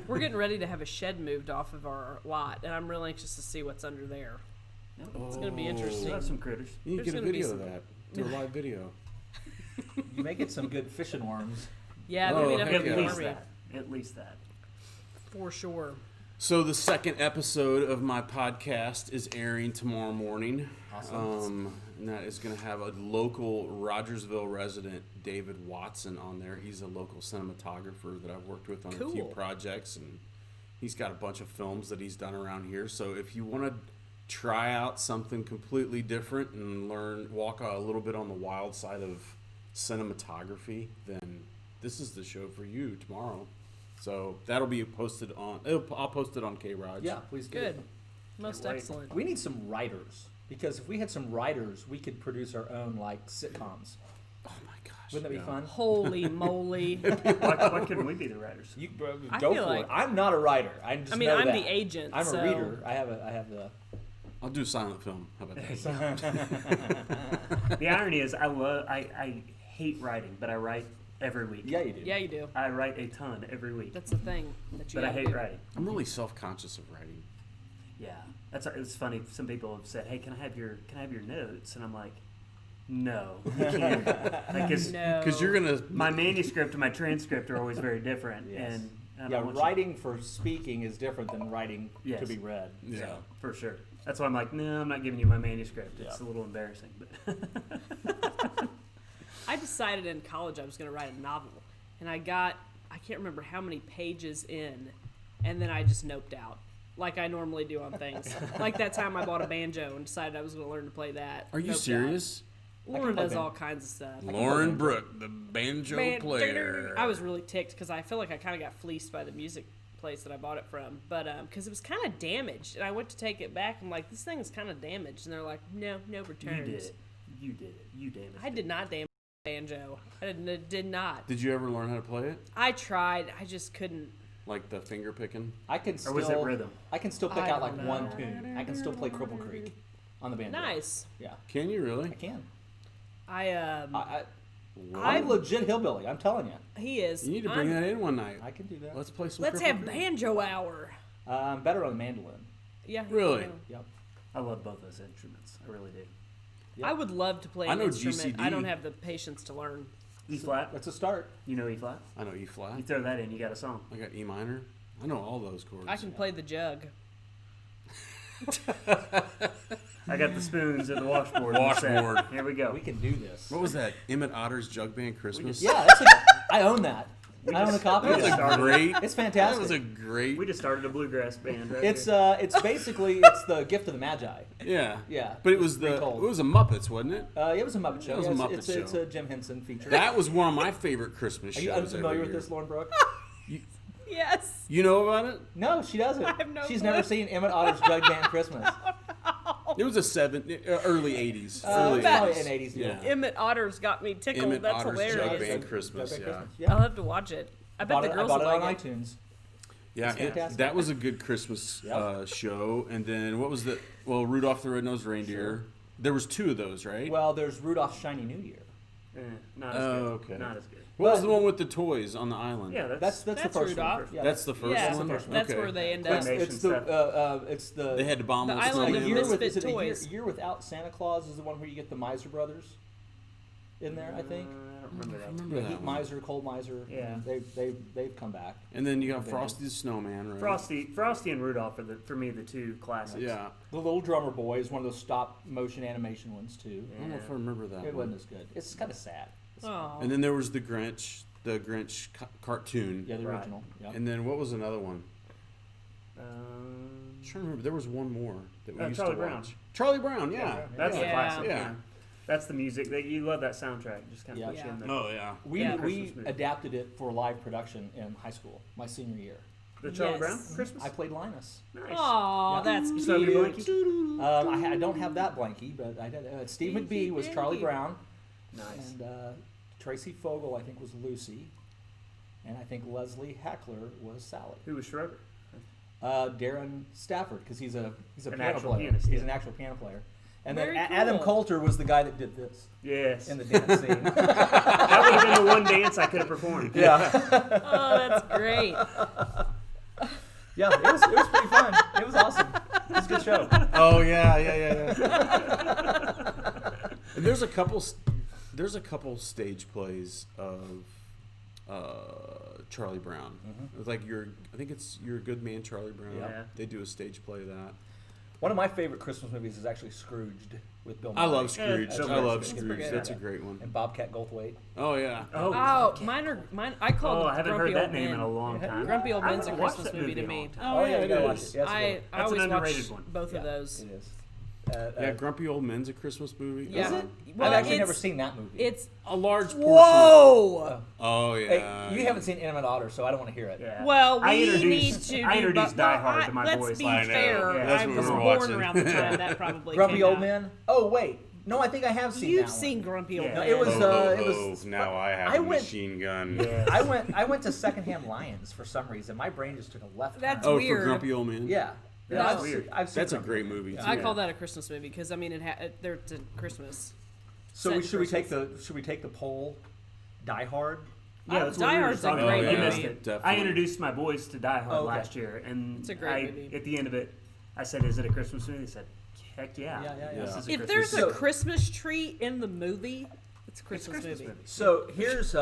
We're getting ready to have a shed moved off of our lot, and I'm real anxious to see what's under there. It's going to be We'll interesting. have some critters. You There's can get a gonna be video of some- that. Do a live video. You may get some good fishing worms. Yeah, Oh, maybe heck definitely At yeah. least wormy. that. At least that. For sure. So the second episode of my podcast is airing tomorrow morning. Awesome. And that is going to have a local Rogersville resident, David Watson, on there. He's a local cinematographer that I've worked with on a few Cool. projects, and he's got a bunch of films that he's done around here. So if you want to try out something completely different and walk a little bit on the wild side of cinematography, then this is the show for you tomorrow. So that'll be posted on. I'll post it on KROG. Yeah, please do. Good. Most Can't wait. excellent. We need some writers, because if we had some writers, we could produce our own like sitcoms. Oh my gosh. Wouldn't that be yeah. fun? Holy moly. Why couldn't we be the writers? You I go feel for like- it. I'm not a writer. I just I mean, know I'm that. the agent. I'm so a reader. I have the. I'll do silent film. How about that? The irony is, I hate writing, but I write every week. Yeah, you do. Yeah, you do. I write a ton every week, That's the thing that you but I gotta hate do. writing. I'm really self-conscious of writing. Yeah, it's funny. Some people have said, "Hey, can I have your notes?" And I'm like, "No, you can't." Like, 'cause No. Because you're gonna. my manuscript and my transcript are always very different, Yes. and I Yeah, don't want you- writing for speaking is different than writing to Yes. be read. Yeah. So. for sure. That's why I'm like, no, I'm not giving you my manuscript. It's Yeah. a little embarrassing, but I decided in college I was going to write a novel, and I can't remember how many pages in, and then I just noped out, like I normally do on things. Like that time I bought a banjo and decided I was going to learn to play that. Are you Noped out. serious? Lauren play does ban- all kinds of stuff. Lauren Brooke, the banjo Man, player. I was really ticked because I feel like I kind of got fleeced by the music place that I bought it from, but because it was kind of damaged, and I went to take it back. I'm like, this thing is kind of damaged, and they're like, no returns. you did it. You did it. You damaged I did not damage the banjo. I did not. Did you ever learn how to play it? I tried. I just couldn't. Like the finger picking? I can Or still. was it rhythm? I can still pick I out don't like know. one tune. I can still play Cripple Creek on the banjo. Nice. Yeah, Can you really? I can. I'm I'm legit hillbilly. I'm telling you, he is. You need to bring I'm- that in one night. I can do that. Let's play some. Let's Cripple have Creek. banjo hour. I'm better on the mandolin. Yeah. Really? yeah. Yep. I love both those instruments. I really do. Yep. I would love to play I an know instrument. I GCD. don't have the patience to learn. E flat. That's a start. You know E flat. I know E flat. You throw that in, you got a song. I got E minor. I know all those chords. I can play the jug. I got the spoons and the washboard. and the set. Washboard. Here we go. We can do this. What was that? Emmett Otter's Jug Band Christmas? Yeah, I own that. I own a copy That of was that. a great. It's That fantastic. was a great. We just started a bluegrass band. Right It's here. it's basically it's the gift of the Magi. Yeah. Yeah. But it was Retold. it was a Muppets, wasn't it? It was a Muppet show. It was a Yeah, Muppet it's, it's show. a Jim Henson feature. That was one of my favorite Christmas Are shows. you unfamiliar every with year. this, Lauren Brooke? Yes. You know about it? No, she doesn't. I have no She's clue. never seen Emmett Otter's Jug Band Christmas. It was a early '80s. It's Early probably 80s. an 80s deal. Yeah. Emmett Otter's got me tickled. Emmett That's Otter's hilarious. Jug Band Christmas. Jug Band Yeah. Christmas. I'll have to watch it. I bet the girls I bought will it on like it. iTunes. Yeah, It's fantastic. that was a good Christmas Yep. show. And then what was the? Well, Rudolph the Red-Nosed Reindeer. There was two of those, right? Well, there's Rudolph's Shiny New Year. Not as Oh, good. okay. Not as good. what was but- the one with the toys on the island? Yeah, That's the That's first Rudolph. one. Yeah. That's the first Yeah, one. that's Okay. where they end Claymation up. It's the stuff. it's the They had to bomb The those island a of snowmen. year with Misfit is it a year, Toys. year without Santa Claus is the one where you get the Miser brothers in there. I think. I don't remember that. Remember that Heat one. Miser, Cold Miser. Yeah. They've come back. And then you got Okay. Frosty the Snowman, right? Frosty and Rudolph are for me the two classics. Yeah. The Little Drummer Boy is one of those stop motion animation ones too. I don't know if I remember that It one. wasn't as good. It's kind of sad. Oh. And then there was the Grinch cartoon. Yeah, the Right. original. Yeah. And then what was another one? I'm trying to remember. There was one more that we used Charlie to Brown. watch. Charlie Brown, yeah. That's the Yeah. classic. Yeah. That's the music that you love. That soundtrack just kind of puts you in the, Oh yeah. We Yeah. we Christmas movie. adapted it for live production in high school, my senior year. the Charlie Yes. Brown Christmas. I played Linus. Nice. Aw, Yeah. that's You still have your cute. blankie? I don't have that blankie, but I did. Steve McBee was Charlie Brown, Nice. and Tracy Fogel I think was Lucy, and I think Leslie Hackler was Sally. Who was Schroeder? Darren Stafford, because he's a An piano actual player. pianist, He's yeah. an actual piano player. And Very then Adam cool. Coulter was the guy that did this Yes. in the dance scene. That would have been the one dance I could have performed. Yeah, Oh, that's great. yeah, it was pretty fun. It was awesome. It was a good show. Oh yeah. And there's a couple stage plays of Charlie Brown. It's like I think it's You're a Good Man, Charlie Brown. Yeah. They do a stage play of that. One of my favorite Christmas movies is actually Scrooged with Bill Murray. I love Scrooge. that's I love pretty Scrooge. good. That's a great one. And Bobcat Goldthwait. Oh yeah. Oh, mine. I call Oh, it I haven't Grumpy heard that Old name Man. in a long time. Grumpy Old I Man's a haven't watched Christmas that movie movie to in a me. long time. Oh, yeah, you gotta watch is. it. Yeah, it's I good. That's always an underrated watch one. both Yeah, of those. It is. Yeah, Grumpy Old Men's a Christmas movie. Yeah. Is it? Well, I've actually it's- never seen that movie. It's A large portion. whoa. Oh yeah. Hey, you haven't seen Intimate Otter, so I don't want to hear it. Yeah. Well, I we need introduced- to. I do introduced but- Die well, Hard to my let's boys. be I know. fair. Yeah, I that's what was we were born watching. around the time that probably Grumpy came Old out. Man? Oh, wait. No, I think I have seen You've that one. seen Grumpy Old Yeah. No, Man. it was, Oh, it was. now I have I a went- machine gun. Yes. I went to Secondhand Lions for some reason. My brain just took a left That's turn. Oh, weird. for Grumpy Old Man. Yeah. That's I've weird. seen- I've seen That's a Grumpy great Old Man. movie. Yeah. too. I call that a Christmas movie because I mean they're to Christmas. So Set in should we take Christmas. the poll? Die Hard. Yeah, that's what Die we were Hard's just a talking great about. You movie. missed it. Definitely. I introduced my boys to Die Hard Oh, okay. last year, and It's a great movie. At the end of it, I said, "Is it a Christmas movie?" They said, "Heck yeah." Yeah. This is a If Christmas there's movie. a Christmas tree in the movie, it's a Christmas, Christmas movie. movie. So here's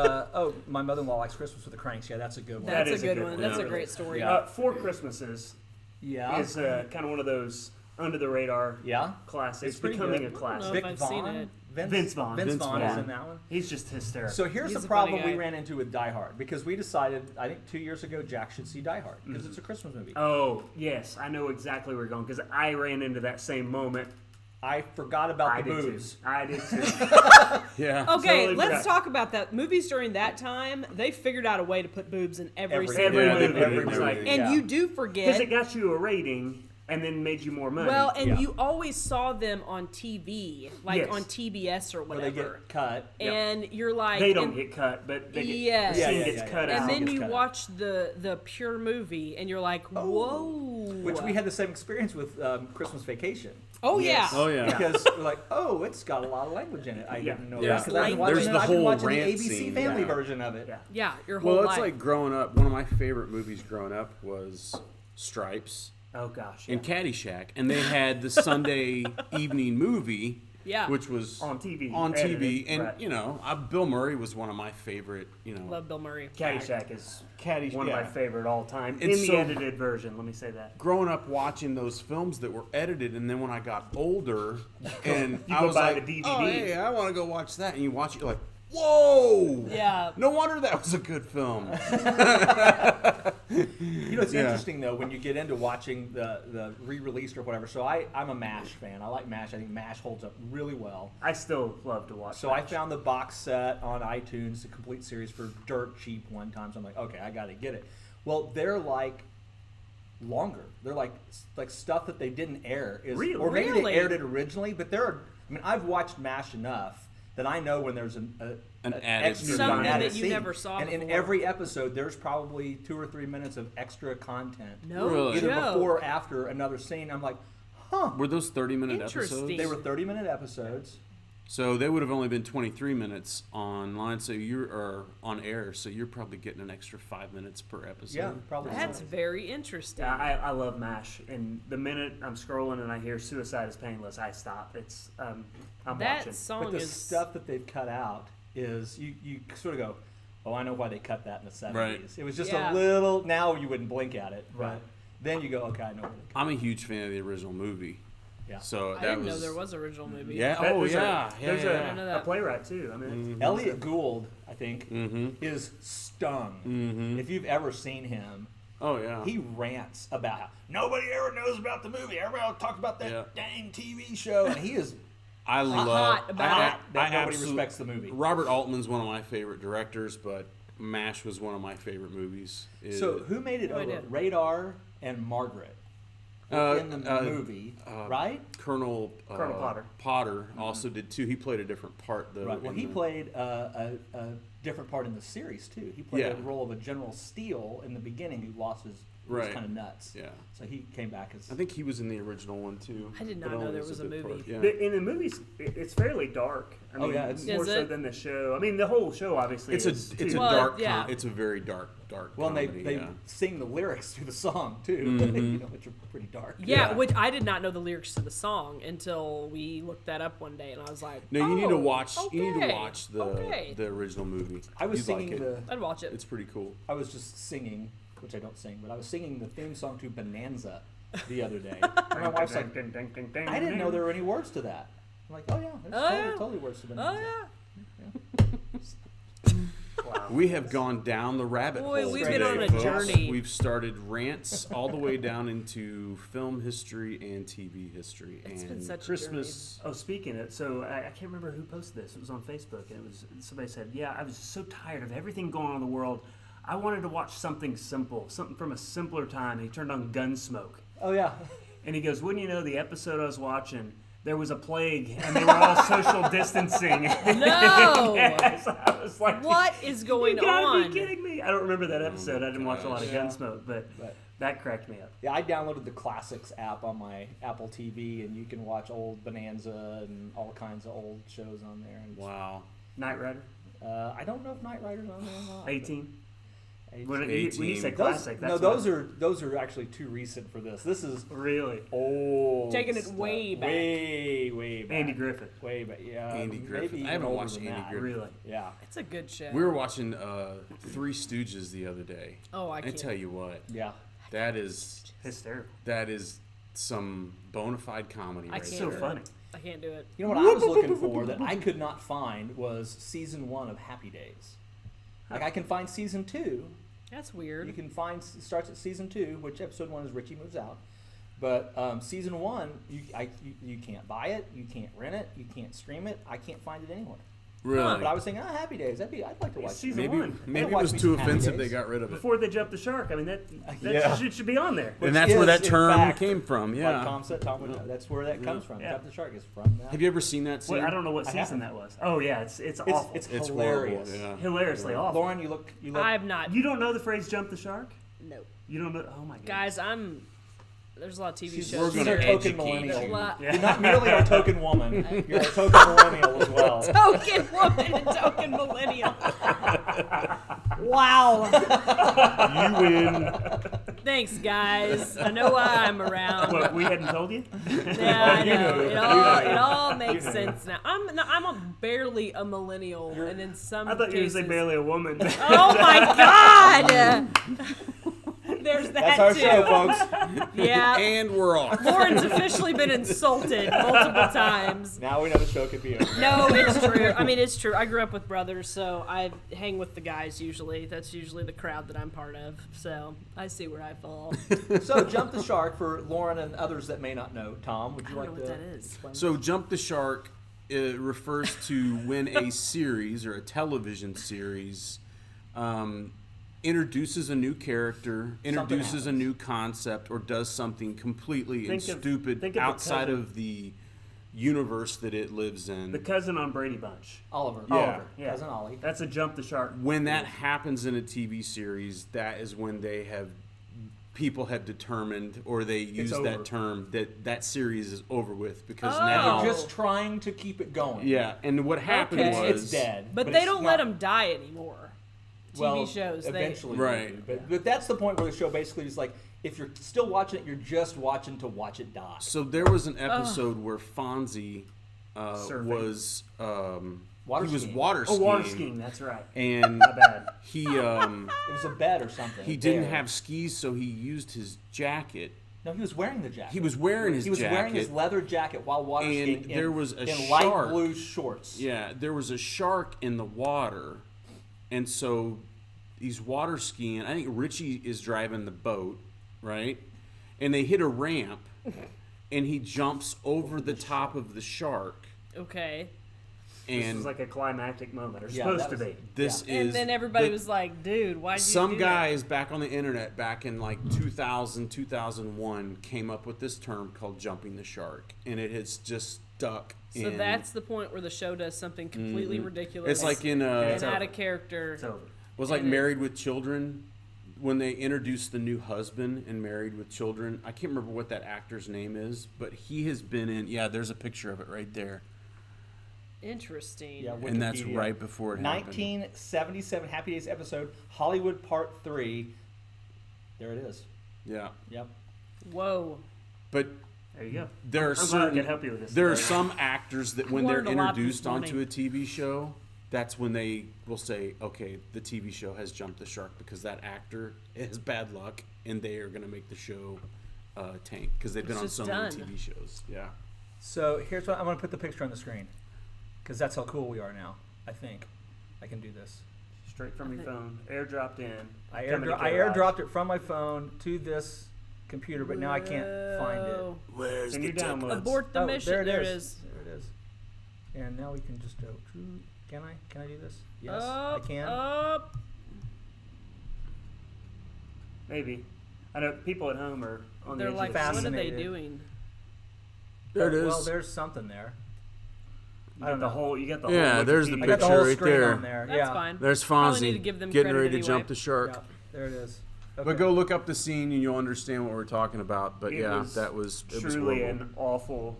my mother-in-law likes Christmas with the Cranks. Yeah, that's a good one. That That's is a good one. one. That's a Yeah. great story. Yeah. Four Christmases Yeah. is kind of one of those under the radar Yeah. classics, It's pretty becoming good. a classic. know if I've seen it. Vince Vaughn. Vince Vince Vaughn is Vaughn. in that one. He's just hysterical. So here's He's the a funny problem we guy. ran into with Die Hard because we decided I think 2 years ago Jack should see Die Hard because it's a Christmas movie. oh yes, I know exactly where you're going because I ran into that same moment. I forgot about I the did boobs. too. I did too. Yeah. Okay, Totally let's forgot. talk about that. Movies during that time, they figured out a way to put boobs in every single Every Yeah, they movie. did, It they was did. like, And Yeah. you do because forget. it got you a rating and then made you more money. Well, and Yeah. you always saw them on TV, like Yes. on TBS or Where whatever. they get cut. And you're like, they don't and, get cut, but they get, Yes. the scene Yeah, gets yeah, cut yeah. out. and then gets you cut out. watch the pure movie, and you're like, whoa. Which we had the same experience with Christmas Vacation. Oh Yes. yeah. Oh yeah. Because we're like, oh, it's got a lot of language in it. I Yeah. didn't know Yeah. that because I've been There's watching, the I've been whole watching the rant ABC scene, Family yeah. version of it. Yeah. Yeah, your whole Well, life. it's like growing up. One of my favorite movies growing up was Stripes Oh gosh. and Yeah. Caddyshack, and they had the Sunday evening movie, Yeah. which was On TV, On edited, TV, and right. you know, Bill Murray was one of my favorite. You know, Love Bill Murray. Caddyshack is Caddyshack. one of my favorite all time And in the so- edited version. Let me say that. growing up watching those films that were edited, and then when I got older, and You I go was buy like, the DVD. "Oh, hey, I want to go watch that," and you watch it, you're like, "Whoa!" Yeah. No wonder that was a good film. You know, it's Yeah. interesting though when you get into watching the re-released or whatever. So I'm a MASH fan. I like MASH. I think MASH holds up really well. I still love to watch. So I that. found the box set on iTunes, the complete series for dirt cheap one time. So I'm like, okay, I got to get it. Well, they're like longer. They're like stuff that they didn't air is, Really? or maybe Really? they aired it originally. But there are. I mean, I've watched MASH enough that I know when there's an added extra Something added that you scene. never saw And in before. every episode, there's probably 2 or 3 minutes of extra content. No Really? Either joke. before or after another scene. I'm like, huh. Were those 30-minute Interesting. episodes? They were 30-minute episodes. So they would have only been 23 minutes online, so you're on air, so you're probably getting an extra 5 minutes per episode. Yeah, probably. That's so. very interesting. Yeah, I love MASH, and the minute I'm scrolling and I hear "Suicide is Painless," I stop. It's I'm that watching. song But the is stuff that they've cut out is you sort of go, oh, I know why they cut that in the 70s. Right. It was just Yeah. a little. Now you wouldn't blink at it, Right. but then you go, okay, I know why they cut. I'm a huge fan of the original movie. Yeah. So I that didn't was know there was an original movie. Yeah. That- Oh there's yeah. There's yeah. I didn't know a that. playwright too. I mean, Elliot Gould, I think, Mm-hmm. is stung. Mhm. If you've ever seen him, Oh yeah. he rants about how nobody ever knows about the movie. Everybody talks about that Yeah. dang TV show, and he is I love. hot about it. That nobody absolute- respects the movie. Robert Altman's one of my favorite directors, but MASH was one of my favorite movies. So who made it No over? idea. Radar and Margaret were in the movie, right? Colonel Potter. Potter also did too. He played a different part though. Right. Well, in he the- played a different part in the series too. He played Yeah. the role of a General Steele in the beginning who lost his. Who was Right. kind of nuts. Yeah. So he came back as. I think he was in the original one too. I did but not know only there as was a bit movie. part. Yeah. But in the movies, it's fairly dark. I mean, yeah, it's- more Is so it? than the show. I mean, the whole show obviously It's a is it's a too. Well, dark. yeah. It's a very dark well, and comedy. they yeah. sing the lyrics to the song too, Mm-hmm. you know, which are pretty dark. Yeah, Yeah. which I did not know the lyrics to the song until we looked that up one day, and I was like, No, you need to "Oh, watch. You need to okay, watch the okay." the original movie. I was You'd singing like it. I'd watch it. It's pretty cool. I was just singing, which I don't sing, but I was singing the theme song to Bonanza the other day. And my wife's like, I didn't know there were any words to that. I'm like, oh yeah, there's Oh, totally, yeah. totally words to Oh Bonanza. yeah. Wow. We have gone down the rabbit Boy, hole we've today, been on a folks. journey. We've started rants all the way down into film history and TV history It's and been such a Christmas. Oh, speaking of, so I can't remember who posted this. It was on Facebook, and it was somebody said, "Yeah, I was so tired of everything going on in the world. I wanted to watch something simple, something from a simpler time." And he turned on Gunsmoke, Oh yeah. and he goes, "Wouldn't you know, the episode I was watching, there was a plague, and they were all social distancing." No. Yes, I was like, What is going you gotta on? be kidding me! I don't remember that episode. I didn't watch a lot of Yeah. Gunsmoke, but But- that cracked me up. Yeah, I downloaded the Classics app on my Apple TV, and you can watch old Bonanza and all kinds of old shows on there. And Wow. Knight Rider, I don't know if Knight Rider's on there or not. 18. but- When you say 18. classic, that's those are actually too recent for this. This is really old. Taking it stuff. way back. Way back. Andy Griffith. Way back. Yeah. Andy maybe Griffith. I even haven't older watched than Andy that. Griffith. Really. Yeah. It's a good show. We were watching Three Stooges the other day. Oh, I I can't. tell you what, Yeah. that is Hysterical. some bona fide comedy I right can't So there. funny. I can't do it. You know what I was looking for that I could not find was season 1 of Happy Days. Like I can find season 2. That's weird. You can find it starts at season 2, which episode 1 is Richie moves out. But season 1, you can't buy it, you can't rent it, you can't stream it. I can't find it anywhere. Really? But I was thinking, Happy Days. I'd like to watch it. Season Maybe one. maybe it watch was me too some Happy offensive. Days. They got rid of it. Before they jumped the shark, I mean that Yeah. should be on there. Which And that's where is, that in term fact, came from. Like Yeah. Tom said, that's where that comes from. Yeah. Jump the Shark is from that. Have you ever seen that scene? Well, I don't know what I season haven't. that was. Oh yeah, it's awful. It's It's hilarious. horrible. Yeah. hilariously awful. Lauren, you look. I'm not. You don't know the phrase "jump the shark"? No. You don't know? Oh my god, Guys, there's a lot of TV She's, shows. she's gonna our token educate millennial. There's a lot. Yeah. You're not merely our token woman. You're a token millennial as well. Token woman and token millennial. Wow. You win. Thanks, guys. I know why I'm around. What, we hadn't told you? Yeah, I you know. knew. It all makes knew. sense now. I'm barely a millennial, and in some I thought you were cases, gonna say barely a woman. Oh my God! There's that That's our too. show, folks. Yeah. And we're off. Lauren's officially been insulted multiple times. Now we know the show could be over. No, it's true. I mean, it's true. I grew up with brothers, so I hang with the guys usually. That's usually the crowd that I'm part of. So I see where I fall. So, Jump the Shark for Lauren and others that may not know. Tom, would I you don't like know what to that is. explain? So Jump the Shark refers to when a series or a television series introduces a new character, introduces a happens. new concept, or does something completely and Think of stupid the outside cousin. of the universe that it lives in. The cousin on Brady Bunch. Oliver. Yeah. Oliver. Yeah. Cousin Ollie. That's a jump the shark. When that happens in a TV series, that is when people have determined, or they use over. that term, that series is over with because Oh. now, They're just trying to keep it going. yeah. And what happened Okay. was It's dead. But they it's don't not- let them die anymore. TV well, shows. Eventually, Right. they do. But that's the point where the show basically is like, if you're still watching it, you're just watching to watch it die. So there was an episode where Fonzie Surfing. was Water he was skiing. water Oh, skiing, water skiing. That's right. and My bad. he It was a bed or something. he a didn't bear. have skis, so he used his jacket. No, he was wearing the jacket. He was wearing his He was jacket. wearing his leather jacket while water And skiing. there was a in light shark. blue shorts. Yeah, there was a shark in the water, and so he's water skiing. I think Richie is driving the boat, right? And they hit a ramp, and he jumps over the top of the shark, Okay. This And is like a climactic moment, or Yeah, supposed that to was- be. this And is then everybody the- was like, dude, why'd you some do guys back on the internet back in like 2000 2001 came up with this term called jumping the shark, and it has just stuck that? So in that's the point where the show does something completely ridiculous. it's like in and It's out over. of character. It's over. was like and it- Married with Children when they introduced the new husband in Married with Children. I can't remember what that actor's name is, but he has been in. Yeah, there's a picture of it right there, Interesting. Yeah, and that's Wikipedia. right before it happened. 1977 Happy Days episode, Hollywood Part 3. There it is. Yeah, Yep. Whoa. but There you go. there are I'm glad I certain could help you with this. there are today. some actors that when they're Learned a lot introduced this morning. onto a TV show, that's when they will say, okay, the TV show has jumped the shark because that actor has bad luck and they are going to make the show tank because they've been It's on just so many done. TV shows. Yeah. So here's what I'm going to put the picture on the screen because that's how cool we are now. I think I can do this. Straight from your phone, airdropped in. I coming to I K-ROG. airdropped it from my phone to this computer, but now I can't find it. Whoa. Where's In the your tech? downloads. Abort the Oh, mission. there it There it is. is. There it is. And now we can just go. Can I? Can I do this? Yes, Up, I can. Up. Maybe. I know people at home are on They're the edge like, of their what seat. are they Fascinated. doing? There it Well, is. there's something there. You I don't got the know. whole. You got the Yeah, whole. there's the Wikipedia. I got the picture whole right screen there. on there. That's yeah. fine. There's Probably need Fonzie to give them getting credit ready to anyway. jump the shark. Yeah, there it is. But Okay. go look up the scene and you'll understand what we're talking about. But It yeah, was that was it was Truly horrible. an awful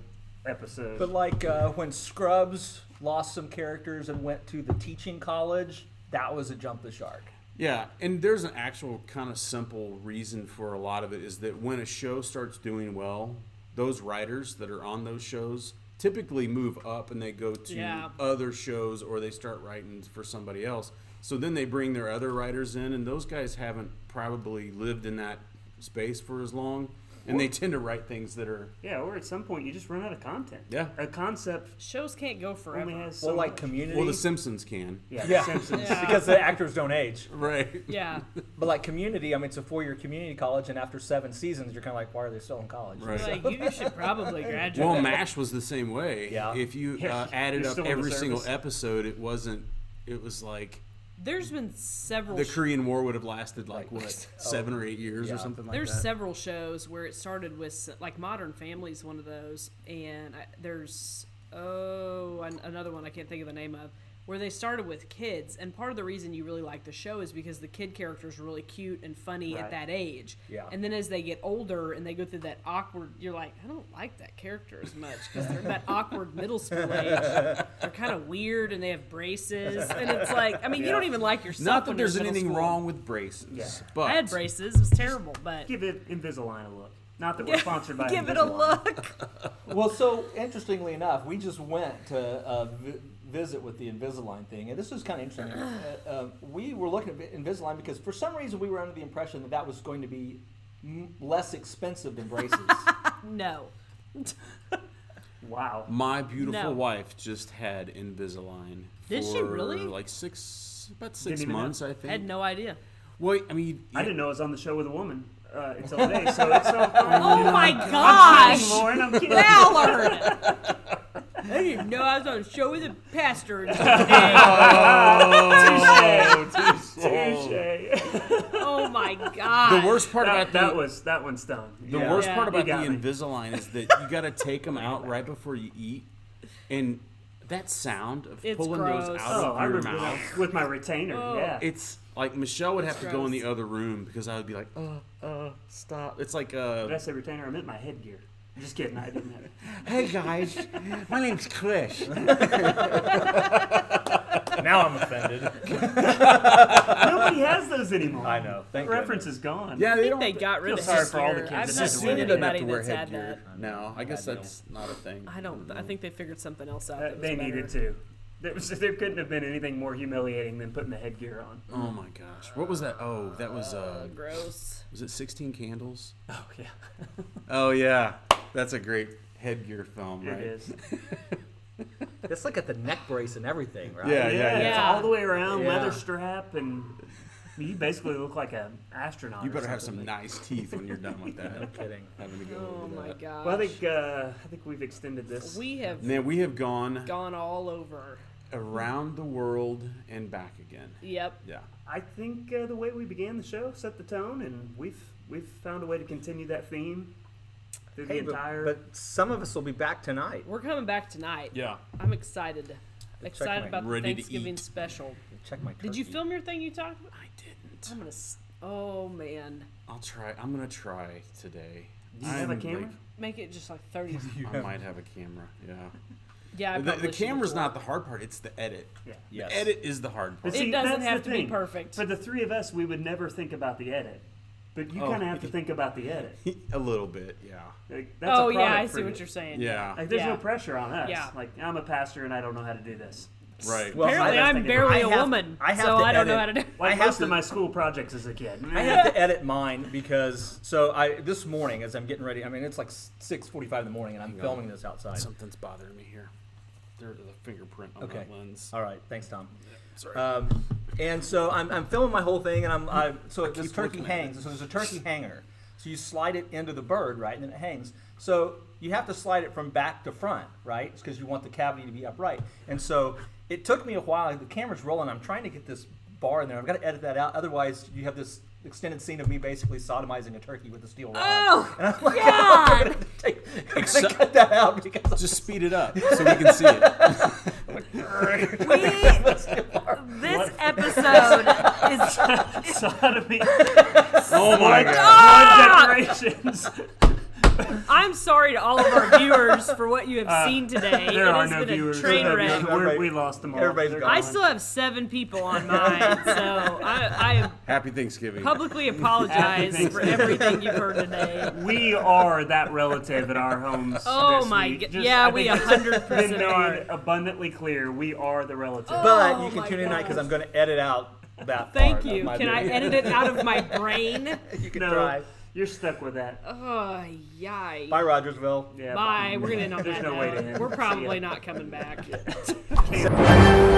episode. But like when Scrubs lost some characters and went to the teaching college, that was a jump the shark. Yeah, and there's an actual kind of simple reason for a lot of it is that when a show starts doing well, those writers that are on those shows typically move up and they go to Yeah. other shows or they start writing for somebody else. So then they bring their other writers in, and those guys haven't probably lived in that space for as long, and they tend to write things that are yeah, or at some point you just run out of content. Yeah. A concept Shows can't go forever. only has so Well, like much. Community. well, The Simpsons can. Yeah. Yeah. Simpsons. Yeah. because the actors don't age. Right. Yeah. But like Community, I mean, it's a 4-year community college, and after 7 seasons, you're kind of like, why are they still in college? Right. Like, you should probably graduate. Well, MASH was the same way. Yeah. If you Yeah, added you're up still in the every single service. episode, it was like There's been several. the Korean War would have lasted like Like, what 7 or 8 years yeah. or something like There's that. several shows where it started with like Modern Family's one of those, and there's another one I can't think of the name of, where they started with kids, and part of the reason you really like the show is because the kid characters are really cute and funny Right. at that age. Yeah. And then as they get older and they go through that awkward, you're like, I don't like that character as much because they're that awkward middle school age. They're kind of weird and they have braces, and it's like, I mean, you don't even like yourself. Not that when you're there's in middle anything school. wrong with braces, Yeah. but I had braces. It was terrible, but Give it Invisalign a look. Not that we're sponsored by give it a Invisalign. look. Well, so interestingly enough, we just went to visit with the Invisalign thing, and this was kind of interesting. We were looking at Invisalign because for some reason we were under the impression that that was going to be less expensive than braces. No. Wow. my beautiful No. wife just had Invisalign Did she for really? like about 6 even know. months, I I think. had no idea. Well, I mean, I didn't know it was on the show with a woman until today. So it's so. Oh my I'm gosh! kidding, Lauren. I'm kidding. Ballard! I didn't know I was on a show with a pastor. Touche. Oh my god! the worst part about That one stung. the Yeah. worst Yeah. part about You the got me. Invisalign is that you got to take them out right before you eat, and that sound of It's pulling gross. those out Oh, of I your remember mouth. that with my retainer. Oh. Yeah. It's like Michelle would have to go in gross. the other room because I would be like, stop. It's like, Did I say retainer? I meant my headgear. Just kidding. I didn't have it. hey guys, my name's Chris. Now I'm offended. Nobody has those anymore. I know. Thank The reference is gone. Yeah, I they think don't. they got rid feel of sorry for all the headgear. kids I've that not have to seen wear Cecilia doesn't have anybody to wear that's had headgear that. now. I guess I know. that's not a thing. I don't. I think they figured something else out. That was They better. needed to. There couldn't have been anything more humiliating than putting the headgear on. Oh my gosh, what was that? Oh, that was Gross. was it 16 Candles? Oh yeah, Oh yeah, that's a great headgear film, right? it is. It's like at the neck brace and everything, right? Yeah, Yeah, yeah. it's Yeah. all the way around, Yeah. leather strap, and You basically look like an astronaut. You or better have something. some nice teeth when you're done with that. No kidding. Having to go Oh over my that. gosh. Well, I think we've extended this. We have Man, we have gone gone all over. around the world and back again. Yep. Yeah. I think the way we began the show set the tone, and we've found a way to continue that theme through the entire. But some of us will be back tonight. We're coming back tonight. Yeah. I'm excited. Excited my- about the Ready to Thanksgiving eat. special. Check my Did you turkey. film your thing you talked about? I didn't. I'm gonna. Oh man. I'll try. I'm gonna try today. Do you have a I'm, camera? like, Make it just like 30. I might have a camera. Yeah. Yeah. I The probably should camera's have not the hard part. It's the edit. Yeah. Yes. The edit is the hard But part. It doesn't that's have the to be thing. perfect. For the three of us, we would never think about the edit. But you Oh. kind of have to think about the edit. A little bit. Yeah. Like, that's Oh a yeah, I product see for what you. you're saying. Yeah. Like, there's Yeah. no pressure on us. Yeah. Like, I'm a pastor and I don't know how to do this. Right. Well, Apparently, I was I'm thinking- barely I a have- woman, I have so to I don't know how edit. to do. Like I have most to- of my school projects as a kid. I have to edit mine because this morning as I'm getting ready, I mean it's like 6:45 in the morning and I'm Hang filming on. this outside. Something's bothering me here. There's a fingerprint on Okay. that lens. All right, thanks Tom. Sorry. And so I'm filming my whole thing, and so this keep turkey looking at hangs. So there's a turkey hanger. So you slide it into the bird, right, and then it hangs. So you have to slide it from back to front, right? It's because you want the cavity to be upright. And so it took me a while. The camera's rolling. I'm trying to get this bar in there. I've got to edit that out. Otherwise, you have this extended scene of me basically sodomizing a turkey with a steel rod. Oh, and I'm like, God! I'm gonna cut that out because Just speed it up so we can see it. This episode is. Sodomy. Oh my god. Blood decorations. I'm sorry to all of our viewers for what you have seen today. There It are has no been a viewers. train There are no wreck. viewers. We lost them all. Everybody's They're gone. I gone. still have 7 people on mine, so I Happy Thanksgiving. publicly apologize for Thanksgiving. everything you've heard today. We are that relative at our homes. Oh this my week. god! Just, Yeah, I we think it's 100% been are. made abundantly clear. We are the relative. But Oh you can my tune in tonight because gosh. I'm going to edit out that Thank part of you. my Can I video. edit it out of my brain? You can No, try. you're stuck with that. Oh, yay. Bye, Rogersville. Yeah. Bye. We're gonna end on There's that no way note. to end. We're See probably ya. not coming back. Okay.